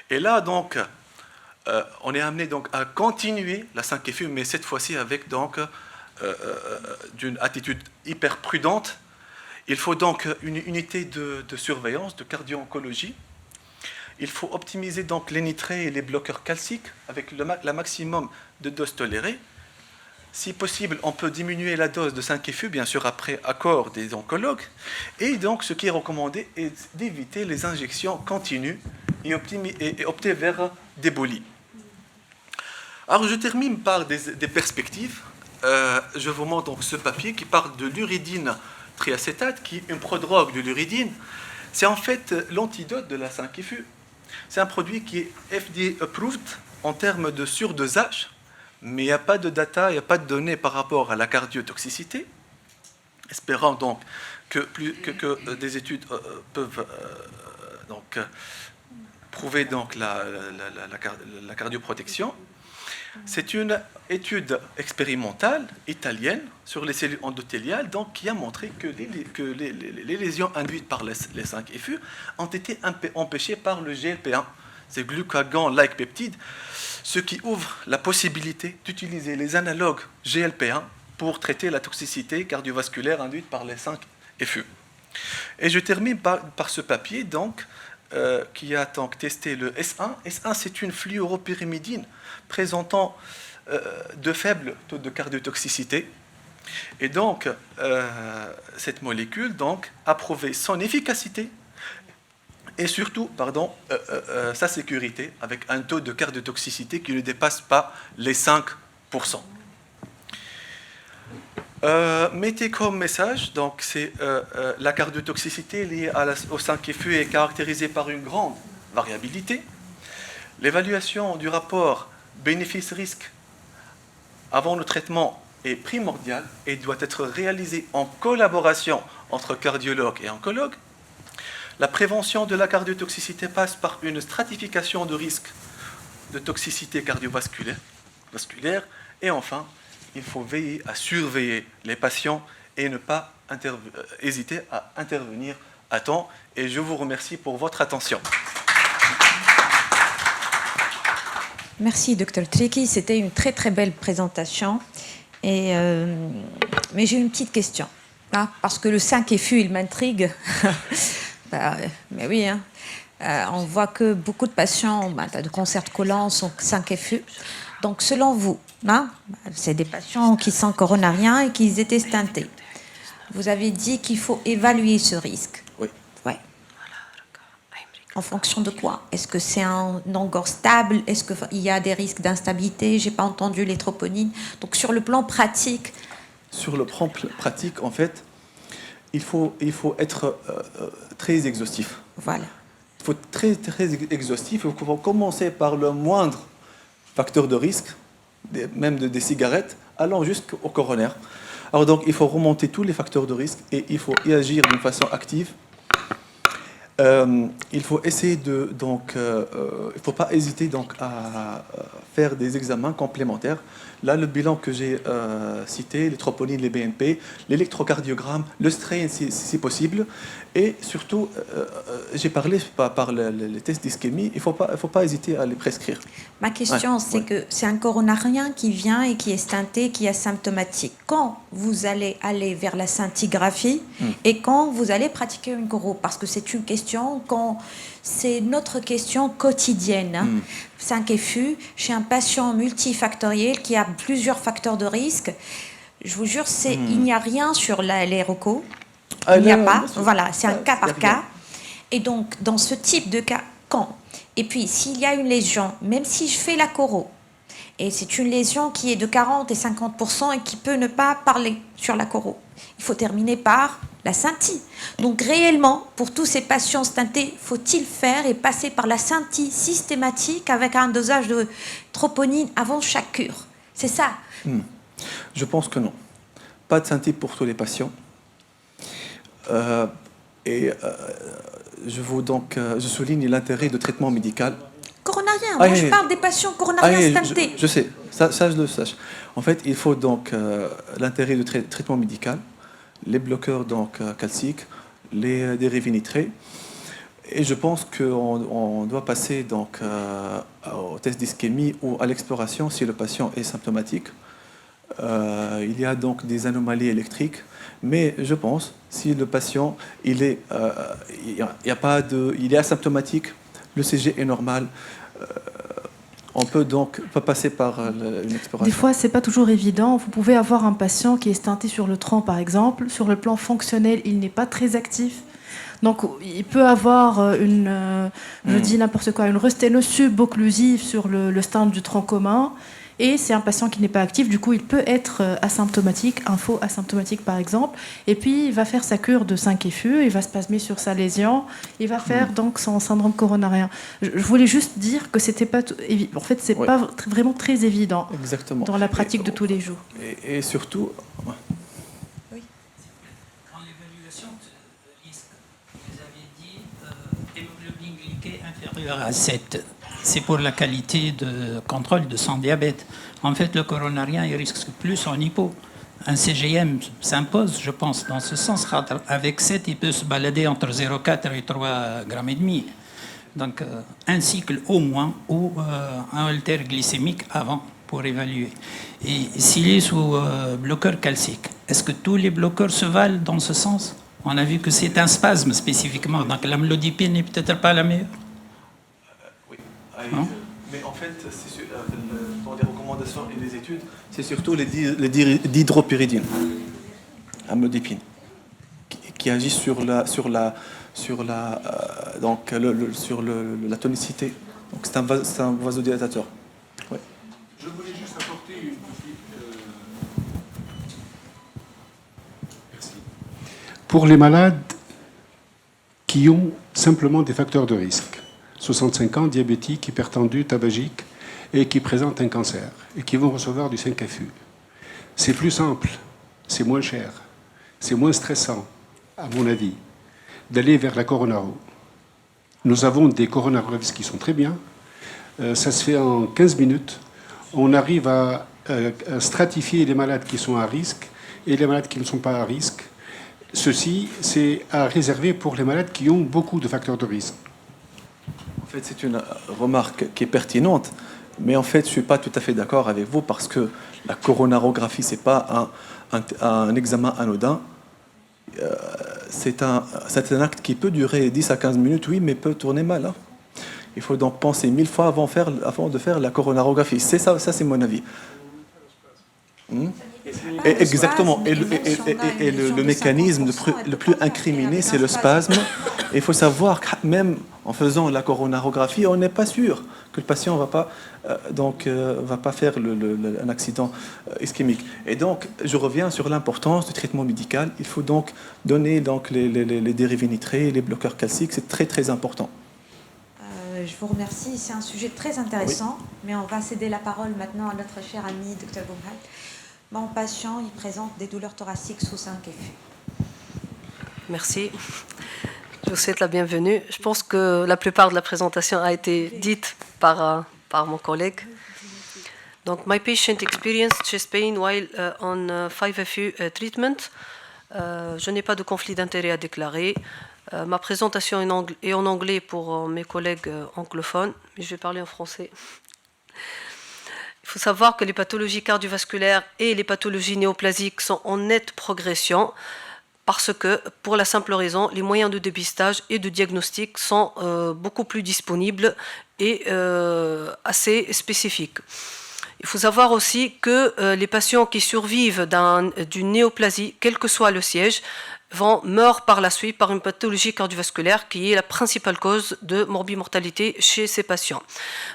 C: Et là, donc, on est amené donc à continuer la 5FU, mais cette fois-ci avec donc d'une attitude hyper prudente. Il faut donc une unité de surveillance, de cardio-oncologie. Il faut optimiser donc les nitrés et les bloqueurs calciques avec le maximum de doses tolérées. Si possible, on peut diminuer la dose de 5FU, bien sûr après accord des oncologues. Et donc, ce qui est recommandé est d'éviter les injections continues et opter vers des bolis. Alors, je termine par des perspectives. Je vous montre donc ce papier qui parle de l'uridine triacétate, qui est une prodrogue de l'uridine. C'est en fait l'antidote de la 5FU. C'est un produit qui est FDA approved en termes de surdosage, mais il n'y a pas de data, il n'y a pas de données par rapport à la cardiotoxicité. Espérant donc que des études peuvent prouver donc la cardioprotection. C'est une étude expérimentale italienne sur les cellules endothéliales donc, qui a montré que les lésions induites par les 5-FU ont été empêchées par le GLP-1, c'est glucagon-like peptide, ce qui ouvre la possibilité d'utiliser les analogues GLP-1 pour traiter la toxicité cardiovasculaire induite par les 5-FU. Et je termine par ce papier donc, qui a donc testé le S1. S1, c'est une fluoropyrimidine présentant de faibles taux de cardiotoxicité. Et donc, cette molécule donc, a prouvé son efficacité et surtout sa sécurité avec un taux de cardiotoxicité qui ne dépasse pas les 5%. Mettez comme message, donc c'est la cardiotoxicité liée au 5-FU est caractérisée par une grande variabilité. L'évaluation du rapport bénéfice-risque avant le traitement est primordiale et doit être réalisée en collaboration entre cardiologues et oncologues. La prévention de la cardiotoxicité passe par une stratification de risque de toxicité cardiovasculaire. Et enfin, il faut veiller à surveiller les patients et ne pas hésiter à intervenir à temps. Et je vous remercie pour votre attention.
D: Merci, Dr Triki. C'était une très, très belle présentation. Mais j'ai une petite question. Hein, parce que le 5-FU, il m'intrigue. Mais oui, hein. On voit que beaucoup de patients de cancer de côlon sont 5-FU. Donc, selon vous, hein, c'est des patients qui sont coronariens et qui étaient stentés. Vous avez dit qu'il faut évaluer ce risque.
C: Oui.
D: Ouais. En fonction de quoi? Est-ce que c'est un angor stable? Est-ce qu'il y a des risques d'instabilité? Je n'ai pas entendu les troponines. Donc, sur le plan pratique...
C: Sur le plan pratique, en fait, il faut être très exhaustif.
D: Voilà.
C: Il faut être très, très exhaustif. Il faut commencer par le moindre facteur de risque, même des cigarettes, allant jusqu'au coronaire. Alors donc, il faut remonter tous les facteurs de risque et il faut y agir d'une façon active. Il faut essayer il ne faut pas hésiter donc à faire des examens complémentaires. Là, le bilan que j'ai cité, les troponines, les BNP, l'électrocardiogramme, le strain si possible, et surtout, j'ai parlé par les tests d'ischémie, il faut pas hésiter à les prescrire.
D: Ma question, c'est que c'est un coronarien qui vient et qui est stenté, qui est asymptomatique. Quand vous allez aller vers la scintigraphie et quand vous allez pratiquer une coro, parce que c'est une question, c'est notre question quotidienne. Hein. 5-FU, chez un patient multifactoriel qui a plusieurs facteurs de risque, je vous jure, il n'y a rien sur les recos. Il n'y a pas. Voilà, c'est un cas par cas. Et donc, dans ce type de cas, quand? Et puis, s'il y a une lésion, même si je fais la coro, et c'est une lésion qui est de 40 et 50% et qui peut ne pas parler sur la coro, il faut terminer par la scintille. Donc, réellement, pour tous ces patients stentés, faut-il faire et passer par la scintille systématique avec un dosage de troponine avant chaque cure? C'est ça?
C: Je pense que non. Pas de scintille pour tous les patients. Je souligne l'intérêt de traitement médical.
D: Coronarien, moi je parle des patients coronariens stentés.
C: Je sais, ça je le sache. En fait, il faut donc l'intérêt de traitement médical, les bloqueurs calciques, les dérivés nitrés. Et je pense qu'on doit passer au test d'ischémie ou à l'exploration si le patient est symptomatique. Il y a donc des anomalies électriques, mais je pense si le patient il est asymptomatique, le CG est normal, on peut donc pas passer par une exploration.
B: Des fois, c'est pas toujours évident. Vous pouvez avoir un patient qui est stenté sur le tronc, par exemple. Sur le plan fonctionnel, il n'est pas très actif. Donc, il peut avoir je dis n'importe quoi, une resténose subocclusive sur le stent du tronc commun. Et c'est un patient qui n'est pas actif, du coup il peut être asymptomatique, un faux asymptomatique par exemple, et puis il va faire sa cure de 5FU, il va se pasmer sur sa lésion, il va faire donc son syndrome coronarien. Je voulais juste dire que c'était pas en fait c'est pas vraiment très évident.
C: Exactement.
B: Dans la pratique de tous les jours.
C: Et surtout...
D: Oui.
E: Dans l'évaluation de risque, vous avez dit hémoglobine glyquée inférieure à 7. C'est pour la qualité de contrôle de son diabète. En fait, le coronarien, il risque plus en hypo. Un CGM s'impose, je pense, dans ce sens. Avec 7, il peut se balader entre 0,4 et 3,5 grammes. Donc, un cycle au moins ou un haltère glycémique avant pour évaluer. Et s'il est sous bloqueur calcique, est-ce que tous les bloqueurs se valent dans ce sens? On a vu que c'est un spasme spécifiquement, donc l'amlodipine n'est peut-être pas la meilleure.
C: Oui. Mais en fait, dans les recommandations et les études, c'est surtout les dihydropyridine, amlodipine, qui agissent sur la tonicité. Donc c'est un vasodilatateur. Ouais.
F: Je voulais juste apporter une petite... Merci. Pour les malades qui ont simplement des facteurs de risque, 65 ans, diabétiques, hypertendus, tabagiques, et qui présentent un cancer, et qui vont recevoir du 5FU, c'est plus simple, c'est moins cher, c'est moins stressant, à mon avis, d'aller vers la coronaro. Nous avons des coronarographistes qui sont très bien. Ça se fait en 15 minutes. On arrive à stratifier les malades qui sont à risque et les malades qui ne sont pas à risque. Ceci, c'est à réserver pour les malades qui ont beaucoup de facteurs de risque.
C: En fait, c'est une remarque qui est pertinente, mais en fait, je ne suis pas tout à fait d'accord avec vous parce que la coronarographie, ce n'est pas un examen anodin. C'est un acte qui peut durer 10 à 15 minutes, oui, mais peut tourner mal. Hein. Il faut donc penser 1000 fois avant de faire la coronarographie. C'est ça c'est mon avis. Exactement. Et le mécanisme le plus incriminé, c'est le spasme. Et il faut savoir que même en faisant la coronarographie, on n'est pas sûr que le patient ne va pas faire un accident ischémique. Et donc, je reviens sur l'importance du traitement médical. Il faut donc donner les dérivés nitrés, les bloqueurs calciques. C'est très, très important.
D: Je vous remercie. C'est un sujet très intéressant, mais on va céder la parole maintenant à notre cher ami Dr Boumhad. Mon patient, il présente des douleurs thoraciques sous 5FU.
G: Merci. Je vous souhaite la bienvenue. Je pense que la plupart de la présentation a été dite par mon collègue. Donc, my patient experienced chest pain while on 5FU treatment. Je n'ai pas de conflit d'intérêt à déclarer. Ma présentation est en anglais pour mes collègues anglophones, mais je vais parler en français. Il faut savoir que les pathologies cardiovasculaires et les pathologies néoplasiques sont en nette progression parce que, pour la simple raison, les moyens de dépistage et de diagnostic sont beaucoup plus disponibles et assez spécifiques. Il faut savoir aussi que les patients qui survivent d'une néoplasie, quel que soit le siège, meurent par la suite par une pathologie cardiovasculaire qui est la principale cause de morbimortalité chez ces patients.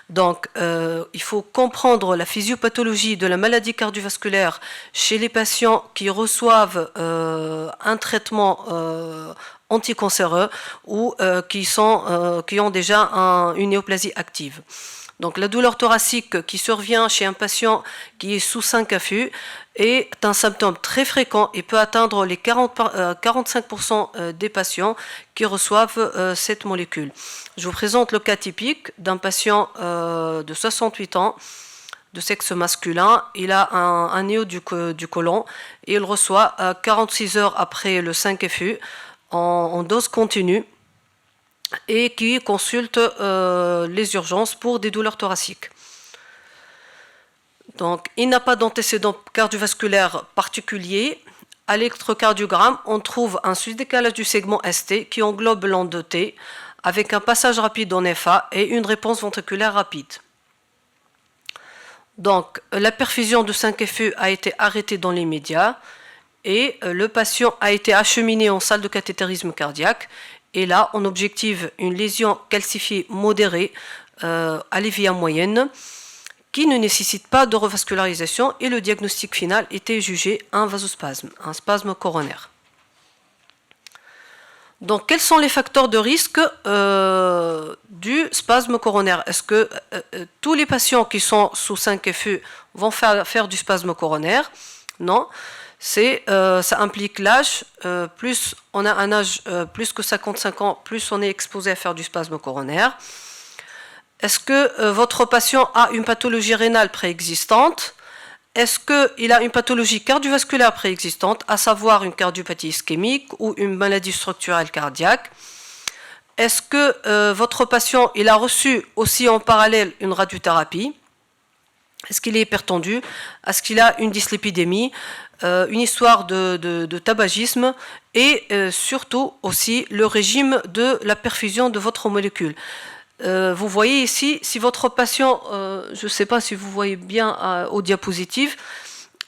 G: Donc, il faut comprendre la physiopathologie de la maladie cardiovasculaire chez les patients qui reçoivent un traitement anticancéreux ou qui ont déjà une néoplasie active. Donc, la douleur thoracique qui survient chez un patient qui est sous 5FU est un symptôme très fréquent et peut atteindre les 45% des patients qui reçoivent cette molécule. Je vous présente le cas typique d'un patient de 68 ans, de sexe masculin. Il a un néo du côlon et il reçoit 46 heures après le 5FU en dose continue, et qui consulte les urgences pour des douleurs thoraciques. Donc, il n'a pas d'antécédent cardiovasculaire particulier. À l'électrocardiogramme, on trouve un sous-décalage du segment ST qui englobe l'onde T, avec un passage rapide en FA et une réponse ventriculaire rapide. Donc, la perfusion de 5FU a été arrêtée dans les médias et le patient a été acheminé en salle de cathétérisme cardiaque. Et là, on objective une lésion calcifiée modérée à l'évia moyenne qui ne nécessite pas de revascularisation et le diagnostic final était jugé un vasospasme, un spasme coronaire. Donc, quels sont les facteurs de risque du spasme coronaire? Est-ce que tous les patients qui sont sous 5FU vont faire du spasme coronaire? Non. Ça implique l'âge. Plus on a un âge plus que 55 ans, plus on est exposé à faire du spasme coronaire. Est-ce que votre patient a une pathologie rénale préexistante? Est-ce qu'il a une pathologie cardiovasculaire préexistante, à savoir une cardiopathie ischémique ou une maladie structurelle cardiaque? Est-ce que votre patient il a reçu aussi en parallèle une radiothérapie? Est-ce qu'il est hypertendu? Est-ce qu'il a une dyslipidémie? Une histoire de tabagisme? Et surtout aussi le régime de la perfusion de votre molécule. Vous voyez ici, si votre patient, je ne sais pas si vous voyez bien aux diapositives,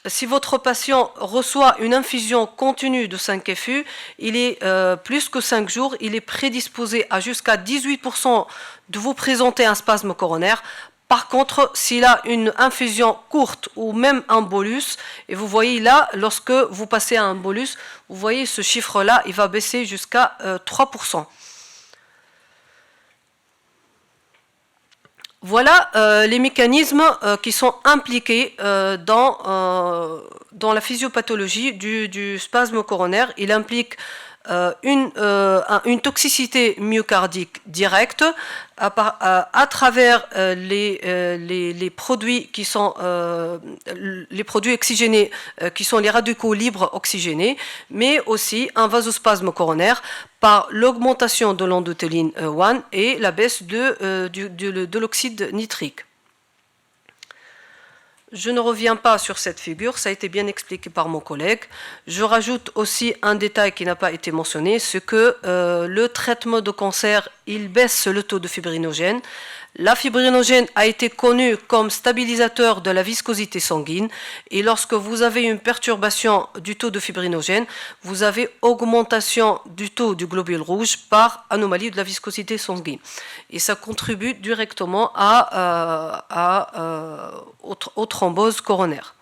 G: si votre patient reçoit une infusion continue de 5FU, il est plus que 5 jours, il est prédisposé à jusqu'à 18% de vous présenter un spasme coronaire. Par contre, s'il a une infusion courte ou même un bolus, et vous voyez là, lorsque vous passez à un bolus, vous voyez ce chiffre-là, il va baisser jusqu'à 3%. Voilà les mécanismes qui sont impliqués dans la physiopathologie du spasme coronaire. Il implique une toxicité myocardique directe à travers les produits qui sont les produits oxygénés qui sont les radicaux libres oxygénés, mais aussi un vasospasme coronaire par l'augmentation de l'endothéline 1 et la baisse de l'oxyde nitrique. Je ne reviens pas sur cette figure, ça a été bien expliqué par mon collègue. Je rajoute aussi un détail qui n'a pas été mentionné, c'est que le traitement de cancer, il baisse le taux de fibrinogène. La fibrinogène a été connue comme stabilisateur de la viscosité sanguine et lorsque vous avez une perturbation du taux de fibrinogène, vous avez augmentation du taux du globule rouge par anomalie de la viscosité sanguine. Et ça contribue directement aux thromboses coronaires.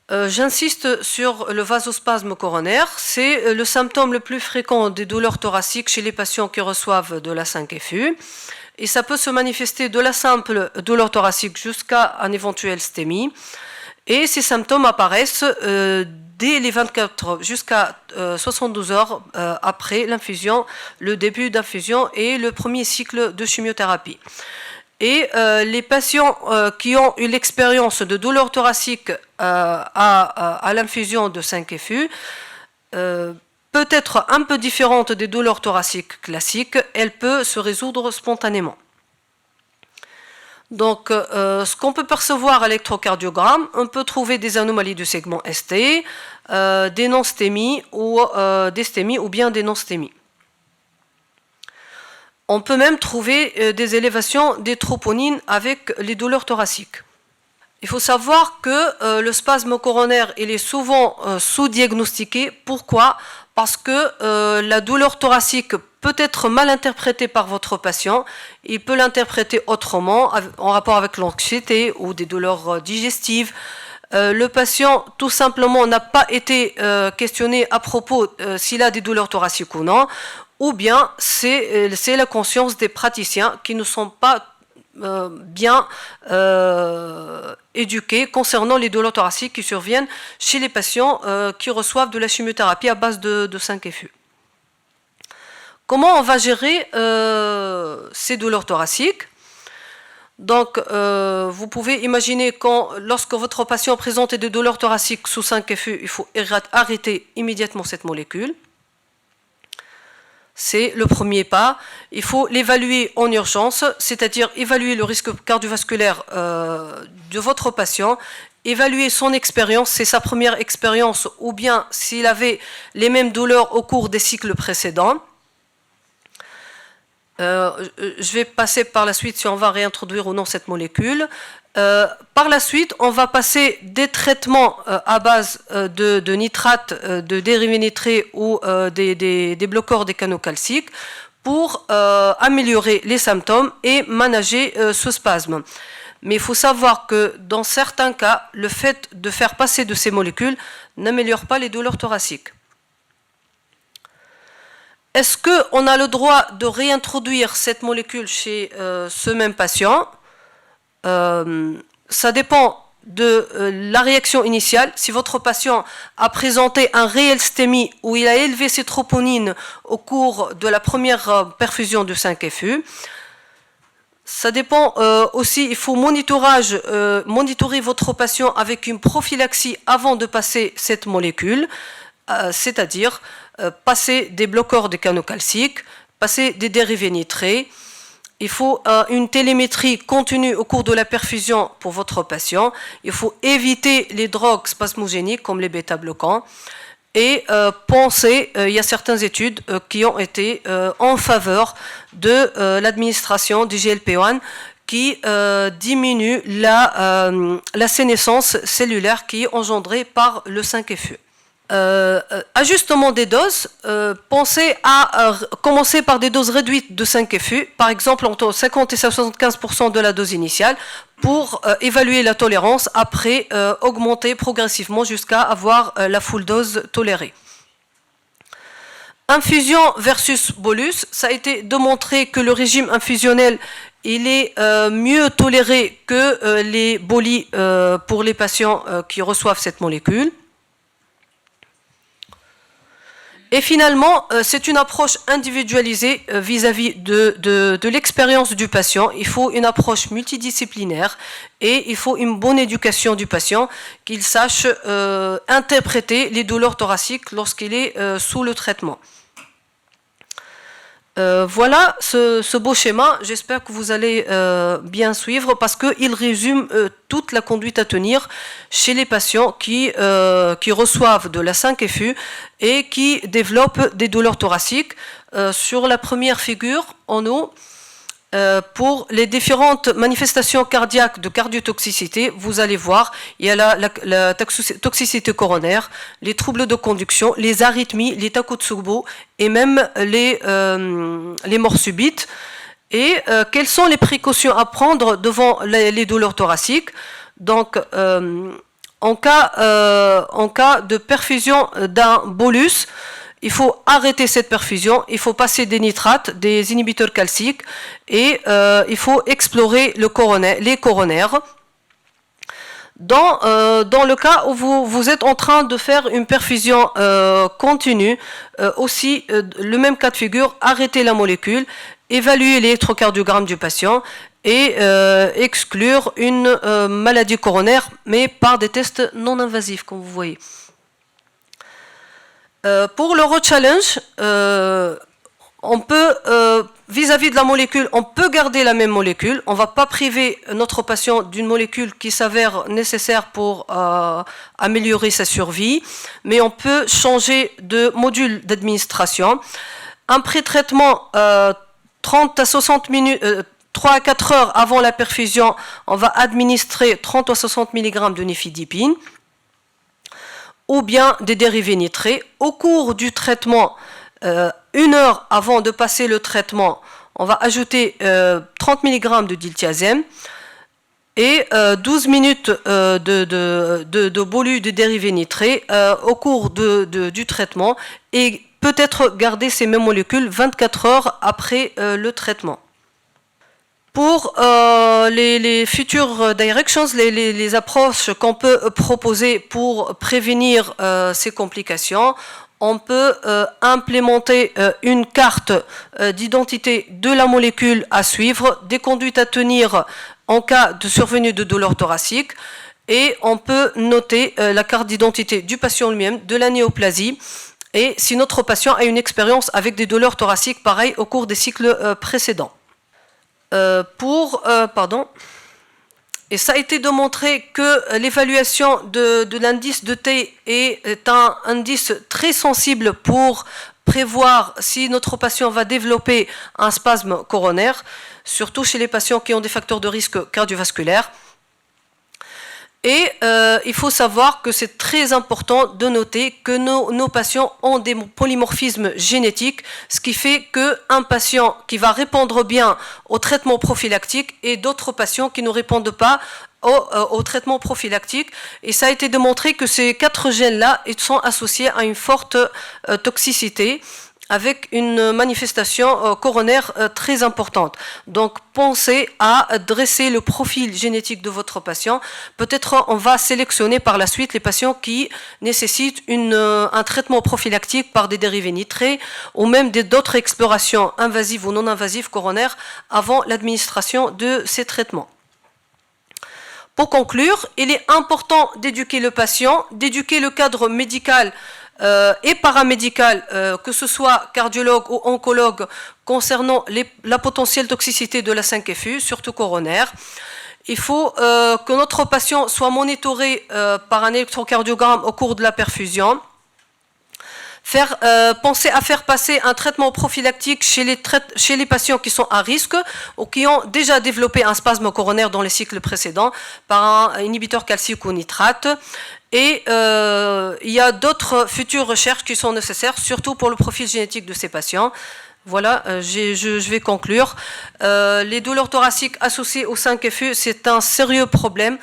G: J'insiste sur le vasospasme coronaire. C'est le symptôme le plus fréquent des douleurs thoraciques chez les patients qui reçoivent de la 5FU. Et ça peut se manifester de la simple douleur thoracique jusqu'à un éventuel STEMI. Et ces symptômes apparaissent dès les 24 heures jusqu'à 72 heures après l'infusion, le début d'infusion et le premier cycle de chimiothérapie. Et les patients qui ont eu l'expérience de douleur thoracique à l'infusion de 5FU, peut être un peu différente des douleurs thoraciques classiques, elle peut se résoudre spontanément. Donc, ce qu'on peut percevoir à l'électrocardiogramme, on peut trouver des anomalies du segment ST, des non-stémies ou des stémies ou bien des non-stémies. On peut même trouver des élévations des troponines avec les douleurs thoraciques. Il faut savoir que le spasme coronaire il est souvent sous-diagnostiqué. Pourquoi? Parce que la douleur thoracique peut être mal interprétée par votre patient. Il peut l'interpréter autrement, en rapport avec l'anxiété ou des douleurs digestives. Le patient, tout simplement, n'a pas été questionné à propos s'il a des douleurs thoraciques ou non. Ou bien c'est la conscience des praticiens qui ne sont pas bien éduqués concernant les douleurs thoraciques qui surviennent chez les patients qui reçoivent de la chimiothérapie à base de 5FU. Comment on va gérer ces douleurs thoraciques? Donc, vous pouvez imaginer lorsque votre patient présente des douleurs thoraciques sous 5FU, il faut arrêter immédiatement cette molécule. C'est le premier pas. Il faut l'évaluer en urgence, c'est-à-dire évaluer le risque cardiovasculaire de votre patient, évaluer son expérience, c'est sa première expérience, ou bien s'il avait les mêmes douleurs au cours des cycles précédents. Je vais passer par la suite si on va réintroduire ou non cette molécule. Par la suite, on va passer des traitements à base de nitrate, de dérivés nitrés ou des bloqueurs des canaux calciques pour améliorer les symptômes et manager ce spasme. Mais il faut savoir que dans certains cas, le fait de faire passer de ces molécules n'améliore pas les douleurs thoraciques. Est-ce qu'on a le droit de réintroduire cette molécule chez ce même patient? Ça dépend de la réaction initiale. Si votre patient a présenté un réel STEMI où il a élevé ses troponines au cours de la première perfusion du 5FU, ça dépend aussi, il faut monitorer votre patient avec une prophylaxie avant de passer cette molécule, c'est-à-dire passer des bloqueurs des canaux calciques, passer des dérivés nitrés. Il faut une télémétrie continue au cours de la perfusion pour votre patient. Il faut éviter les drogues spasmogéniques comme les bêta-bloquants. Et penser, il y a certaines études qui ont été en faveur de l'administration du GLP-1 qui diminue la sénescence cellulaire qui est engendrée par le 5FU. Ajustement des doses, pensez à commencer par des doses réduites de 5FU, par exemple entre 50 et 75% de la dose initiale, pour évaluer la tolérance, après augmenter progressivement jusqu'à avoir la full dose tolérée. Infusion versus bolus, ça a été démontré que le régime infusionnel il est mieux toléré que les bolis pour les patients qui reçoivent cette molécule. Et finalement, c'est une approche individualisée vis-à-vis de l'expérience du patient. Il faut une approche multidisciplinaire et il faut une bonne éducation du patient, qu'il sache interpréter les douleurs thoraciques lorsqu'il est sous le traitement. Voilà ce beau schéma, j'espère que vous allez bien suivre parce qu'il résume toute la conduite à tenir chez les patients qui reçoivent de la 5FU et qui développent des douleurs thoraciques. Sur la première figure, en haut, pour les différentes manifestations cardiaques de cardiotoxicité, vous allez voir, il y a la toxicité coronaire, les troubles de conduction, les arythmies, les takotsubo et même les morts subites. Et quelles sont les précautions à prendre devant les douleurs thoraciques? Donc, en cas de perfusion d'un bolus, il faut arrêter cette perfusion, il faut passer des nitrates, des inhibiteurs calciques et il faut explorer les coronaires. Dans le cas où vous êtes en train de faire une perfusion continue, aussi le même cas de figure, arrêter la molécule, évaluer l'électrocardiogramme du patient et exclure une maladie coronaire, mais par des tests non invasifs, comme vous voyez. Pour l'Euro-Challenge, on peut, vis-à-vis de la molécule, on peut garder la même molécule. On ne va pas priver notre patient d'une molécule qui s'avère nécessaire pour améliorer sa survie, mais on peut changer de module d'administration. Un pré-traitement, 30 à 60 minutes, 3 à 4 heures avant la perfusion, on va administrer 30 à 60 mg de nifedipine, ou bien des dérivés nitrés. Au cours du traitement, 1 heure avant de passer le traitement, on va ajouter 30 mg de diltiazem et 12 minutes de bolus de dérivés nitrés au cours du traitement et peut-être garder ces mêmes molécules 24 heures après le traitement. Pour les futures directions, les approches qu'on peut proposer pour prévenir ces complications, on peut implémenter une carte d'identité de la molécule à suivre, des conduites à tenir en cas de survenue de douleurs thoraciques, et on peut noter la carte d'identité du patient lui-même, de la néoplasie, et si notre patient a une expérience avec des douleurs thoraciques pareilles au cours des cycles précédents. Et ça a été démontré que l'évaluation de l'indice de T est un indice très sensible pour prévoir si notre patient va développer un spasme coronaire, surtout chez les patients qui ont des facteurs de risque cardiovasculaire. Et il faut savoir que c'est très important de noter que nos patients ont des polymorphismes génétiques, ce qui fait qu'un patient qui va répondre bien au traitement prophylactique et d'autres patients qui ne répondent pas au traitement prophylactique. Et ça a été démontré que ces 4 gènes-là sont associés à une forte toxicité, avec une manifestation coronaire très importante. Donc, pensez à dresser le profil génétique de votre patient. Peut-être on va sélectionner par la suite les patients qui nécessitent un traitement prophylactique par des dérivés nitrés ou même d'autres explorations invasives ou non invasives coronaires avant l'administration de ces traitements. Pour conclure, il est important d'éduquer le patient, d'éduquer le cadre médical et paramédical, que ce soit cardiologue ou oncologue, concernant la potentielle toxicité de la 5FU, surtout coronaire. Il faut que notre patient soit monitoré par un électrocardiogramme au cours de la perfusion. Penser à faire passer un traitement prophylactique chez les patients qui sont à risque ou qui ont déjà développé un spasme coronaire dans les cycles précédents par un inhibiteur calcique ou nitrate. Et il y a d'autres futures recherches qui sont nécessaires, surtout pour le profil génétique de ces patients. Voilà, je vais conclure. Les douleurs thoraciques associées au 5FU, c'est un sérieux problème.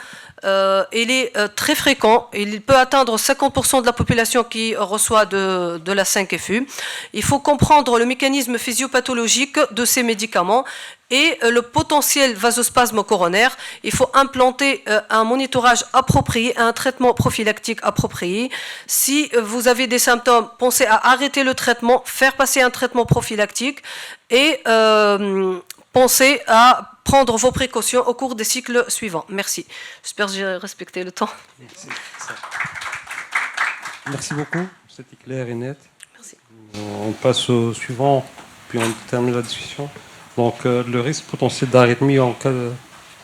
G: Il est très fréquent, il peut atteindre 50% de la population qui reçoit de la 5FU. Il faut comprendre le mécanisme physiopathologique de ces médicaments et le potentiel vasospasme coronaire. Il faut implanter un monitorage approprié, un traitement prophylactique approprié. Si vous avez des symptômes, pensez à arrêter le traitement, faire passer un traitement prophylactique et pensez à prendre vos précautions au cours des cycles suivants. Merci. J'espère que j'ai respecté le temps.
H: Merci. Merci beaucoup. C'était clair et net.
G: Merci.
H: On passe au suivant, puis on termine la discussion. Donc, le risque potentiel d'arythmie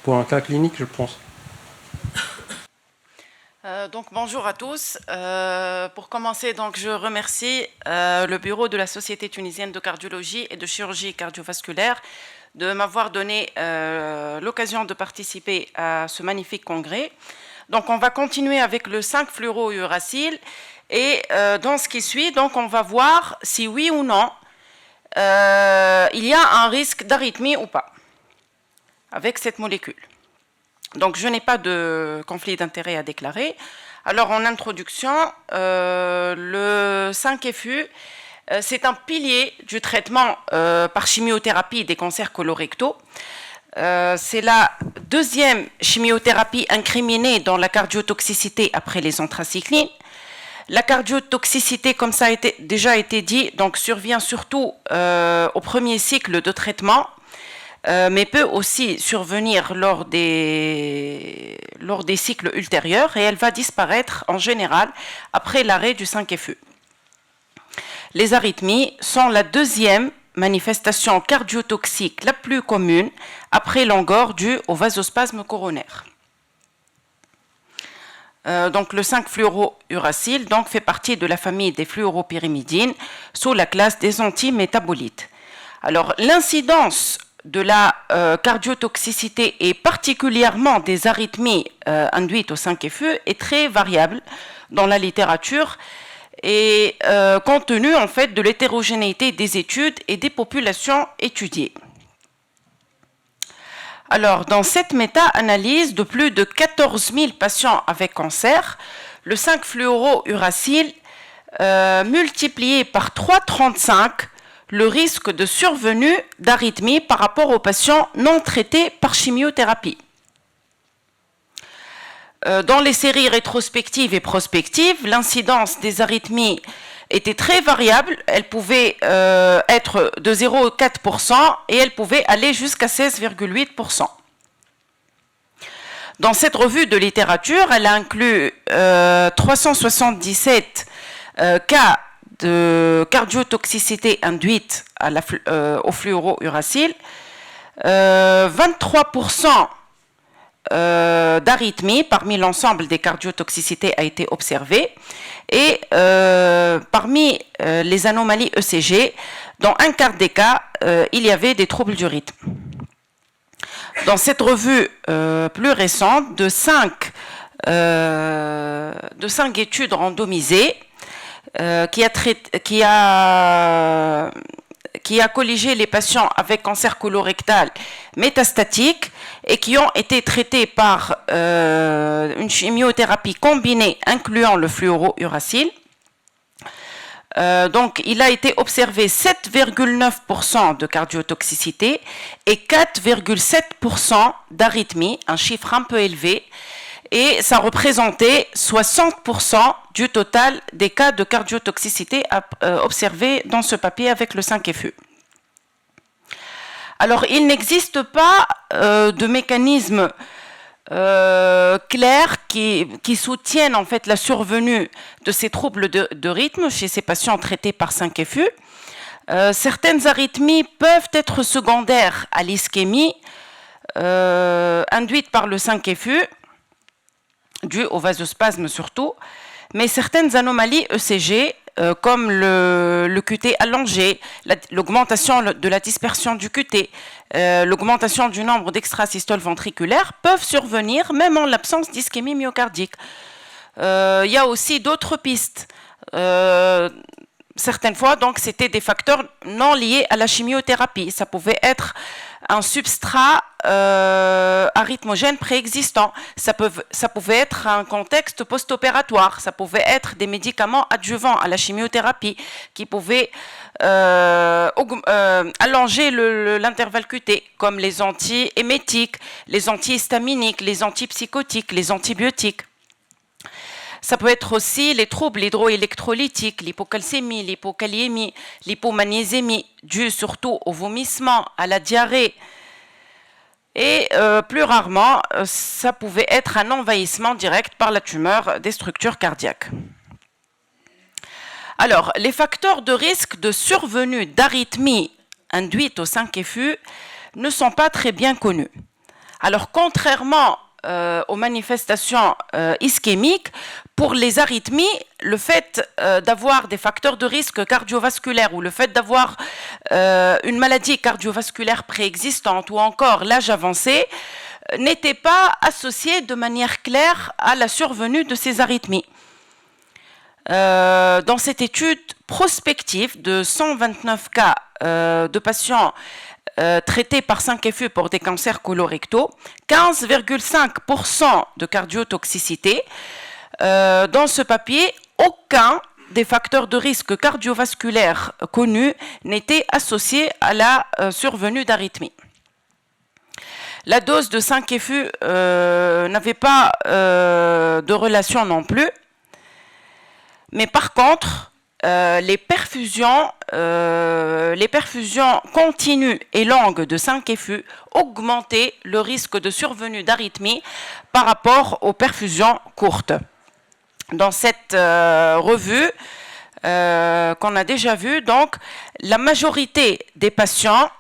H: pour un cas clinique, je pense.
I: Donc bonjour à tous. Pour commencer, donc, je remercie le bureau de la Société tunisienne de cardiologie et de chirurgie cardiovasculaire de m'avoir donné l'occasion de participer à ce magnifique congrès. Donc on va continuer avec le 5-fluorouracil et dans ce qui suit, donc, on va voir si oui ou non il y a un risque d'arythmie ou pas avec cette molécule. Donc je n'ai pas de conflit d'intérêt à déclarer. Alors en introduction, le 5FU, c'est un pilier du traitement par chimiothérapie des cancers colorectaux. C'est la deuxième chimiothérapie incriminée dans la cardiotoxicité après les anthracyclines. La cardiotoxicité, comme ça a déjà été dit, donc survient surtout au premier cycle de traitement, mais peut aussi survenir lors des cycles ultérieurs et elle va disparaître en général après l'arrêt du 5FU. Les arythmies sont la deuxième manifestation cardiotoxique la plus commune après l'angor due au vasospasme coronaire. Donc le 5-fluorouracil fait partie de la famille des fluoropyrimidines sous la classe des antimétabolites. Alors l'incidence de la cardiotoxicité et particulièrement des arythmies induites au 5FU est très variable dans la littérature et compte tenu en fait de l'hétérogénéité des études et des populations étudiées. Alors, dans cette méta-analyse de plus de 14 000 patients avec cancer, le 5-fluorouracil multiplié par 3,35 le risque de survenue d'arythmie par rapport aux patients non traités par chimiothérapie. Dans les séries rétrospectives et prospectives, l'incidence des arythmies était très variable. Elle pouvait être de 0,4% et elle pouvait aller jusqu'à 16,8%. Dans cette revue de littérature, elle inclut 377 cas de cardiotoxicité induite au fluorouracil, 23% d'arythmie parmi l'ensemble des cardiotoxicités a été observé et parmi les anomalies ECG, dans un quart des cas, il y avait des troubles du rythme. Dans cette revue plus récente, de 5 de 5 études randomisées qui a colligé les patients avec cancer colorectal métastatique et qui ont été traités par une chimiothérapie combinée incluant le fluorouracil. Donc, il a été observé 7,9% de cardiotoxicité et 4,7% d'arythmie, un chiffre un peu élevé, et ça représentait 60% du total des cas de cardiotoxicité observés dans ce papier avec le 5FU. Alors, il n'existe pas de mécanisme clairs qui soutiennent en fait la survenue de ces troubles de rythme chez ces patients traités par 5FU. Certaines arythmies peuvent être secondaires à l'ischémie induite par le 5FU, dues au vasospasme surtout, mais certaines anomalies ECG comme le QT allongé, l'augmentation de la dispersion du QT, l'augmentation du nombre d'extrasystoles ventriculaires peuvent survenir même en l'absence d'ischémie myocardique. Il y a aussi d'autres pistes. Certaines fois, donc, c'était des facteurs non liés à la chimiothérapie. Ça pouvait être un substrat arythmogène préexistant. Ça pouvait être un contexte post-opératoire. Ça pouvait être des médicaments adjuvants à la chimiothérapie qui pouvaient allonger l'intervalle QT, comme les antiémétiques, les antihistaminiques, les antipsychotiques, les antibiotiques. Ça peut être aussi les troubles hydroélectrolytiques, l'hypocalcémie, l'hypokaliémie, l'hypomagnésémie, dû surtout au vomissement, à la diarrhée. Et plus rarement, ça pouvait être un envahissement direct par la tumeur des structures cardiaques. Alors, les facteurs de risque de survenue d'arythmie induite au 5FU ne sont pas très bien connus. Alors, contrairement aux manifestations ischémiques, pour les arythmies, le fait d'avoir des facteurs de risque cardiovasculaire ou le fait d'avoir une maladie cardiovasculaire préexistante ou encore l'âge avancé n'était pas associé de manière claire à la survenue de ces arythmies. Dans cette étude prospective de 129 cas de patients traités par 5FU pour des cancers colorectaux, 15,5% de cardiotoxicité. Dans ce papier, aucun des facteurs de risque cardiovasculaire connus n'était associé à la survenue d'arythmie. La dose de 5FU n'avait pas de relation non plus, mais par contre, les perfusions continues et longues de 5FU augmentaient le risque de survenue d'arythmie par rapport aux perfusions courtes. Dans cette revue qu'on a déjà vue, donc, la majorité des patients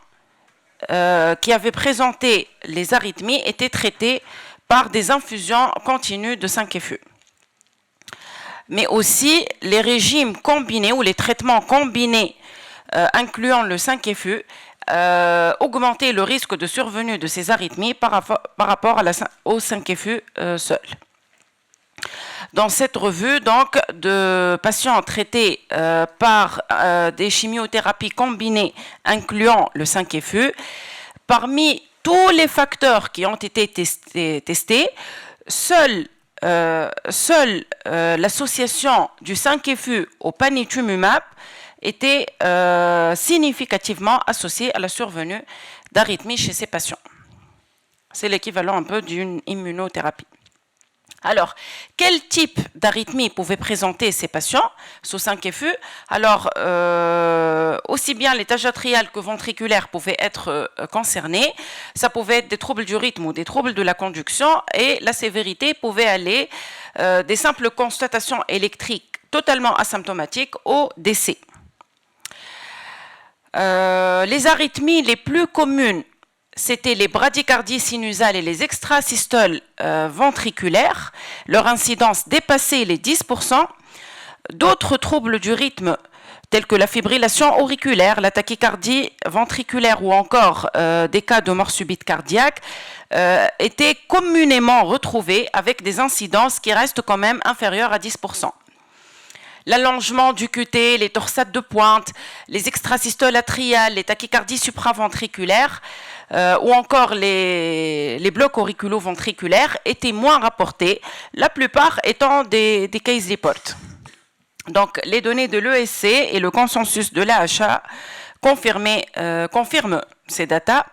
I: qui avaient présenté les arythmies étaient traités par des infusions continues de 5FU. Mais aussi les régimes combinés ou les traitements combinés incluant le 5FU augmentaient le risque de survenue de ces arythmies par rapport au 5FU seul. Dans cette revue, donc, de patients traités par des chimiothérapies combinées incluant le 5FU, parmi tous les facteurs qui ont été testés, seule l'association du 5FU au panitumumab était significativement associée à la survenue d'arythmie chez ces patients. C'est l'équivalent un peu d'une immunothérapie. Alors, quel type d'arythmie pouvaient présenter ces patients sous 5FU? Alors, aussi bien l'étage atrial que ventriculaire pouvaient être concernés. Ça pouvait être des troubles du rythme ou des troubles de la conduction, et la sévérité pouvait aller des simples constatations électriques totalement asymptomatiques au décès. Les arythmies les plus communes, c'était les bradycardies sinusales et les extrasystoles ventriculaires. Leur incidence dépassait les 10%. D'autres troubles du rythme tels que la fibrillation auriculaire, la tachycardie ventriculaire ou encore des cas de mort subite cardiaque, étaient communément retrouvés avec des incidences qui restent quand même inférieures à 10%. L'allongement du QT, les torsades de pointe, les extrasystoles atriales, les tachycardies supraventriculaires ou encore les blocs auriculo-ventriculaires étaient moins rapportés, la plupart étant des case reports. Donc, les données de l'ESC et le consensus de l'AHA confirment ces datas.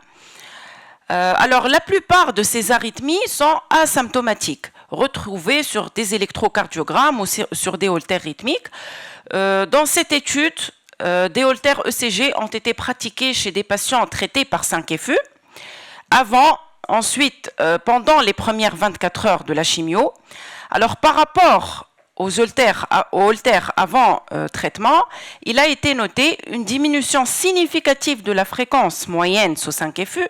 I: Alors, la plupart de ces arythmies sont asymptomatiques, retrouvées sur des électrocardiogrammes ou sur des holters rythmiques. Dans cette étude, des holters ECG ont été pratiqués chez des patients traités par 5FU, ensuite, pendant les premières 24 heures de la chimio. Alors, par rapport aux holters avant traitement, il a été noté une diminution significative de la fréquence moyenne sous 5FU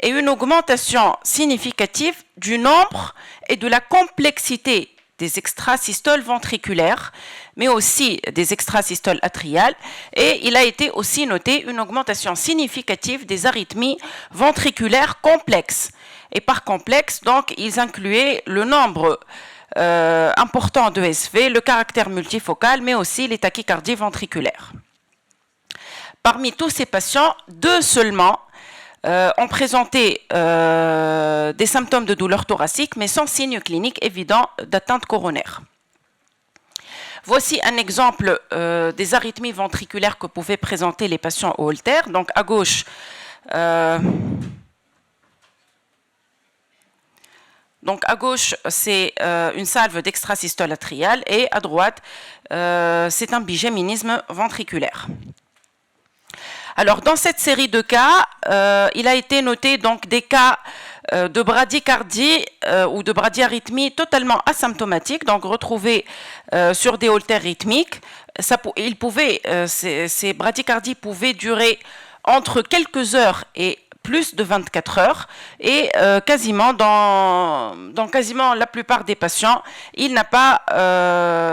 I: et une augmentation significative du nombre et de la complexité des extrasystoles ventriculaires, mais aussi des extrasystoles atriales, et il a été aussi noté une augmentation significative des arythmies ventriculaires complexes. Et par complexe, donc, ils incluaient le nombre important de SV, le caractère multifocal, mais aussi les tachycardies ventriculaires. Parmi tous ces patients, 2 seulement ont présenté des symptômes de douleur thoracique, mais sans signe clinique évident d'atteinte coronaire. Voici un exemple des arythmies ventriculaires que pouvaient présenter les patients au holter. Donc à gauche, c'est une salve d'extrasystole atriale et à droite, c'est un bigéminisme ventriculaire. Alors, dans cette série de cas, il a été noté donc des cas de bradycardie ou de bradyarythmie totalement asymptomatiques, donc retrouvés sur des holters rythmiques. Ces bradycardies pouvaient durer entre quelques heures et plus de 24 heures et quasiment dans quasiment la plupart des patients, il n'a pas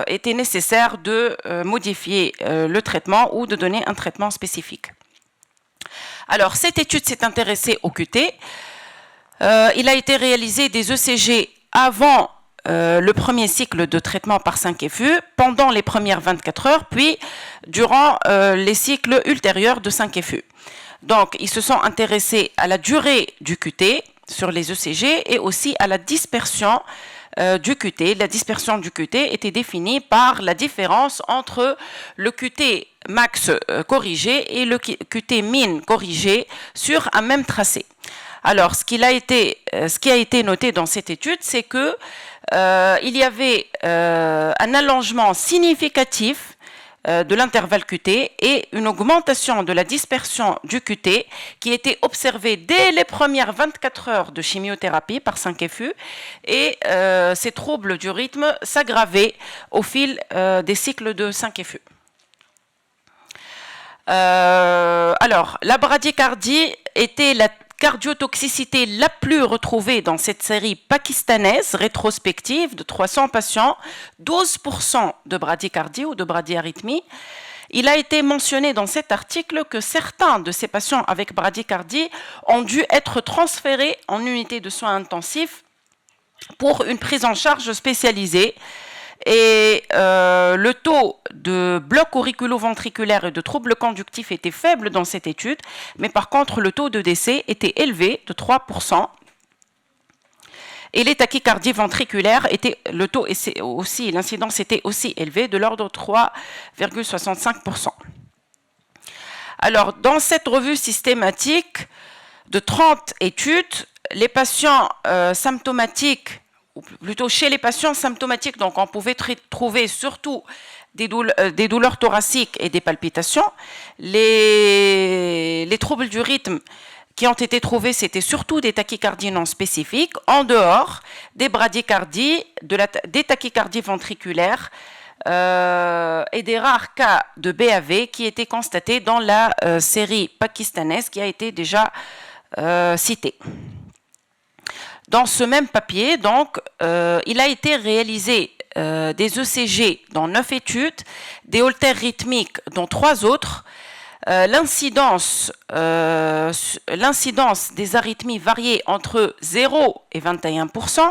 I: été nécessaire de modifier le traitement ou de donner un traitement spécifique. Alors, cette étude s'est intéressée au QT. Il a été réalisé des ECG avant le premier cycle de traitement par 5FU, pendant les premières 24 heures, puis durant les cycles ultérieurs de 5FU. Donc, ils se sont intéressés à la durée du QT sur les ECG et aussi à la dispersion du QT. La dispersion du QT était définie par la différence entre le QT max corrigé et le QT min corrigé sur un même tracé. Alors, ce qui a été noté dans cette étude, c'est que il y avait un allongement significatif de l'intervalle QT et une augmentation de la dispersion du QT qui était observée dès les premières 24 heures de chimiothérapie par 5FU et ces troubles du rythme s'aggravaient au fil des cycles de 5FU. Alors, la bradycardie était la cardiotoxicité la plus retrouvée dans cette série pakistanaise rétrospective de 300 patients, 12% de bradycardie ou de bradyarythmie. Il a été mentionné dans cet article que certains de ces patients avec bradycardie ont dû être transférés en unité de soins intensifs pour une prise en charge spécialisée. Et le taux de bloc auriculo-ventriculaire et de troubles conductifs était faible dans cette étude, mais par contre le taux de décès était élevé de 3%. Et les tachycardies ventriculaires le taux aussi, l'incidence était aussi élevée de l'ordre de 3,65%. Alors dans cette revue systématique de 30 études, les patients symptomatiques, ou plutôt chez les patients symptomatiques, donc on pouvait trouver surtout des douleurs thoraciques et des palpitations. Les troubles du rythme qui ont été trouvés, c'était surtout des tachycardies non spécifiques, en dehors des bradycardies, des tachycardies ventriculaires et des rares cas de BAV qui étaient constatés dans la série pakistanaise qui a été déjà citée. Dans ce même papier, donc, il a été réalisé des ECG dans 9 études, des holters rythmiques dans 3 autres. L'incidence des arythmies variait entre 0 et 21%.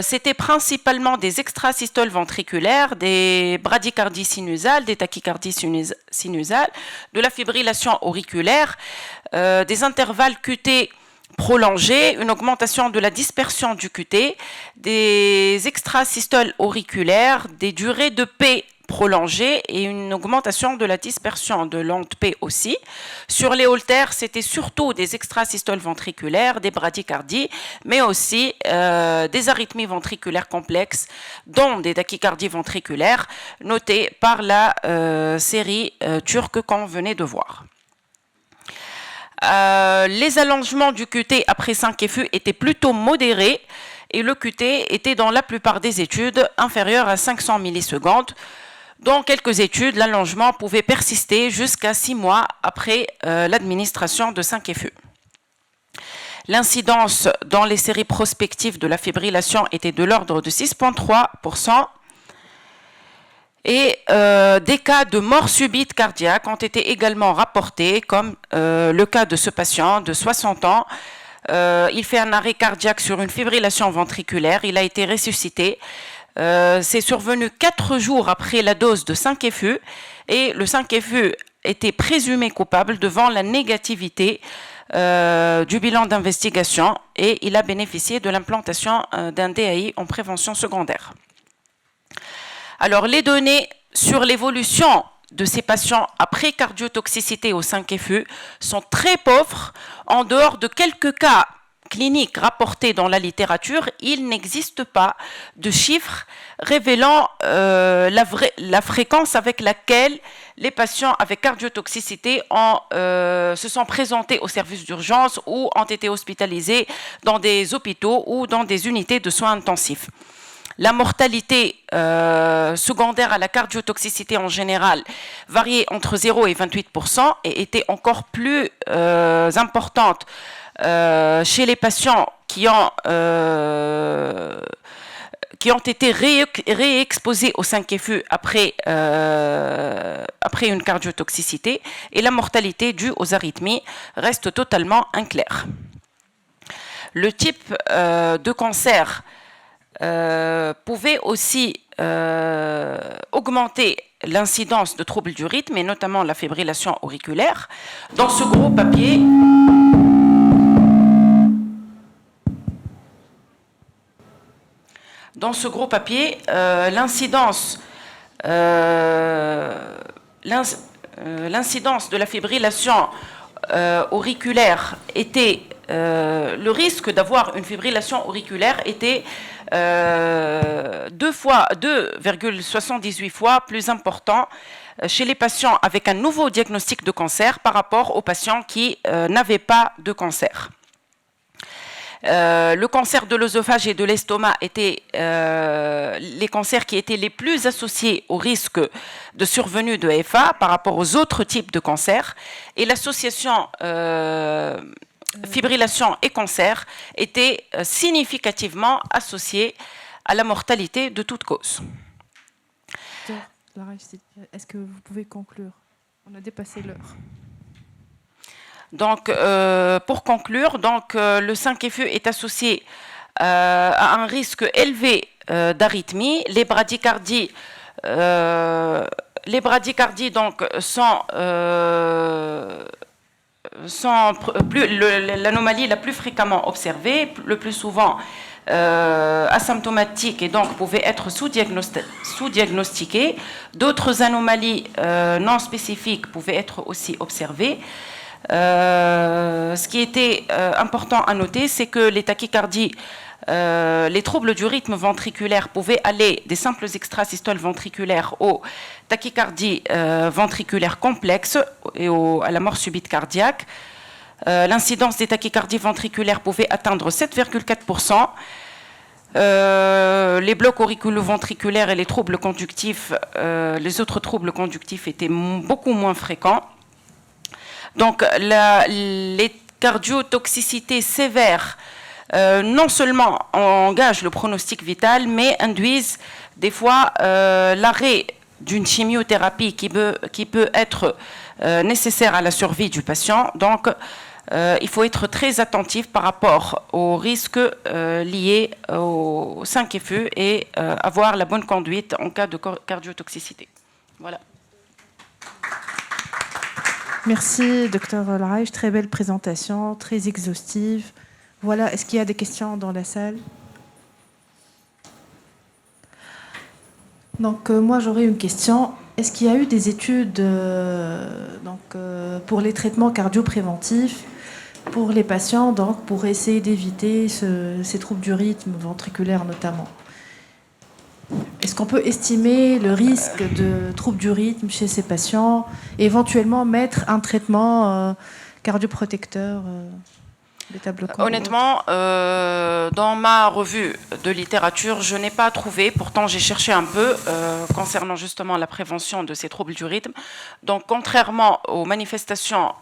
I: C'était principalement des extrasystoles ventriculaires, des bradycardies sinusales, des tachycardies sinusales, de la fibrillation auriculaire, des intervalles QT prolongés, une augmentation de la dispersion du QT, des extrasystoles auriculaires, des durées de P prolongées et une augmentation de la dispersion de l'onde P aussi. Sur les holters, c'était surtout des extrasystoles ventriculaires, des bradycardies, mais aussi des arythmies ventriculaires complexes, dont des tachycardies ventriculaires, notées par la série turque qu'on venait de voir. Les allongements du QT après 5 FU étaient plutôt modérés et le QT était dans la plupart des études inférieur à 500 millisecondes. Dans quelques études, l'allongement pouvait persister jusqu'à 6 mois après l'administration de 5 FU. L'incidence dans les séries prospectives de la fibrillation était de l'ordre de 6,3%. Et des cas de mort subite cardiaque ont été également rapportés, comme le cas de ce patient de 60 ans. Il fait un arrêt cardiaque sur une fibrillation ventriculaire. Il a été ressuscité. C'est survenu 4 jours après la dose de 5 FU. Et le 5 FU était présumé coupable devant la négativité du bilan d'investigation. Et il a bénéficié de l'implantation d'un DAI en prévention secondaire. Alors, les données sur l'évolution de ces patients après cardiotoxicité au 5 FU sont très pauvres. En dehors de quelques cas cliniques rapportés dans la littérature, il n'existe pas de chiffres révélant la fréquence avec laquelle les patients avec cardiotoxicité se sont présentés au service d'urgence ou ont été hospitalisés dans des hôpitaux ou dans des unités de soins intensifs. La mortalité secondaire à la cardiotoxicité en général variait entre 0 et 28% et était encore plus importante chez les patients qui ont été réexposés au 5 FU après une cardiotoxicité, et la mortalité due aux arythmies reste totalement inclaire. Le type de cancer pouvait aussi augmenter l'incidence de troubles du rythme et notamment la fibrillation auriculaire. Dans ce gros papier, l'incidence de la fibrillation auriculaire était, le risque d'avoir une fibrillation auriculaire était 2,78 fois plus important chez les patients avec un nouveau diagnostic de cancer par rapport aux patients qui n'avaient pas de cancer. Le cancer de l'œsophage et de l'estomac étaient les cancers qui étaient les plus associés au risque de survenue de FA par rapport aux autres types de cancers, et l'association fibrillation et cancer était significativement associée à la mortalité de toute cause.
B: Est-ce que vous pouvez conclure? On a dépassé l'heure.
I: Donc, pour conclure, le 5 FU est associé à un risque élevé d'arythmie. Les bradycardies donc sont l'anomalie la plus fréquemment observée, le plus souvent asymptomatique, et donc pouvaient être sous-diagnostiquées. D'autres anomalies non spécifiques pouvaient être aussi observées. Ce qui était important à noter, c'est que les tachycardies, les troubles du rythme ventriculaire pouvaient aller des simples extrasystoles ventriculaires aux tachycardies ventriculaires complexes et à la mort subite cardiaque. L'incidence des tachycardies ventriculaires pouvait atteindre 7,4%. Les blocs auriculo-ventriculaires et les troubles conductifs, les autres troubles conductifs étaient beaucoup moins fréquents. Donc, les cardiotoxicités sévères non seulement engagent le pronostic vital, mais induisent des fois l'arrêt d'une chimiothérapie qui peut être nécessaire à la survie du patient. Donc, il faut être très attentif par rapport aux risques liés au 5FU et avoir la bonne conduite en cas de cardiotoxicité. Voilà.
B: Merci, Dr Laraïch. Très belle présentation, très exhaustive. Voilà, est-ce qu'il y a des questions dans la salle? Donc, moi, j'aurais une question. Est-ce qu'il y a eu des études pour les traitements cardio-préventifs pour les patients, donc, pour essayer d'éviter ces troubles du rythme ventriculaire notamment? Est-ce qu'on peut estimer le risque de troubles du rythme chez ces patients et éventuellement mettre un traitement cardioprotecteur bêta-bloquant?
I: Honnêtement, dans ma revue de littérature, je n'ai pas trouvé. Pourtant, j'ai cherché un peu concernant justement la prévention de ces troubles du rythme. Donc, contrairement aux manifestations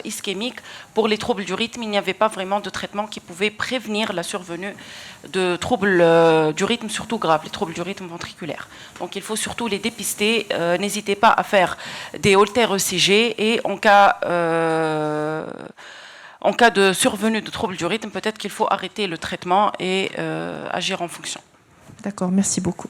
I: ischémiques, pour les troubles du rythme, il n'y avait pas vraiment de traitement qui pouvait prévenir la survenue de troubles du rythme, surtout graves, les troubles du rythme ventriculaire. Donc, il faut surtout les dépister. N'hésitez pas à faire des holtères ECG et en cas de survenue de troubles du rythme, peut-être qu'il faut arrêter le traitement et agir en fonction.
B: D'accord, merci beaucoup.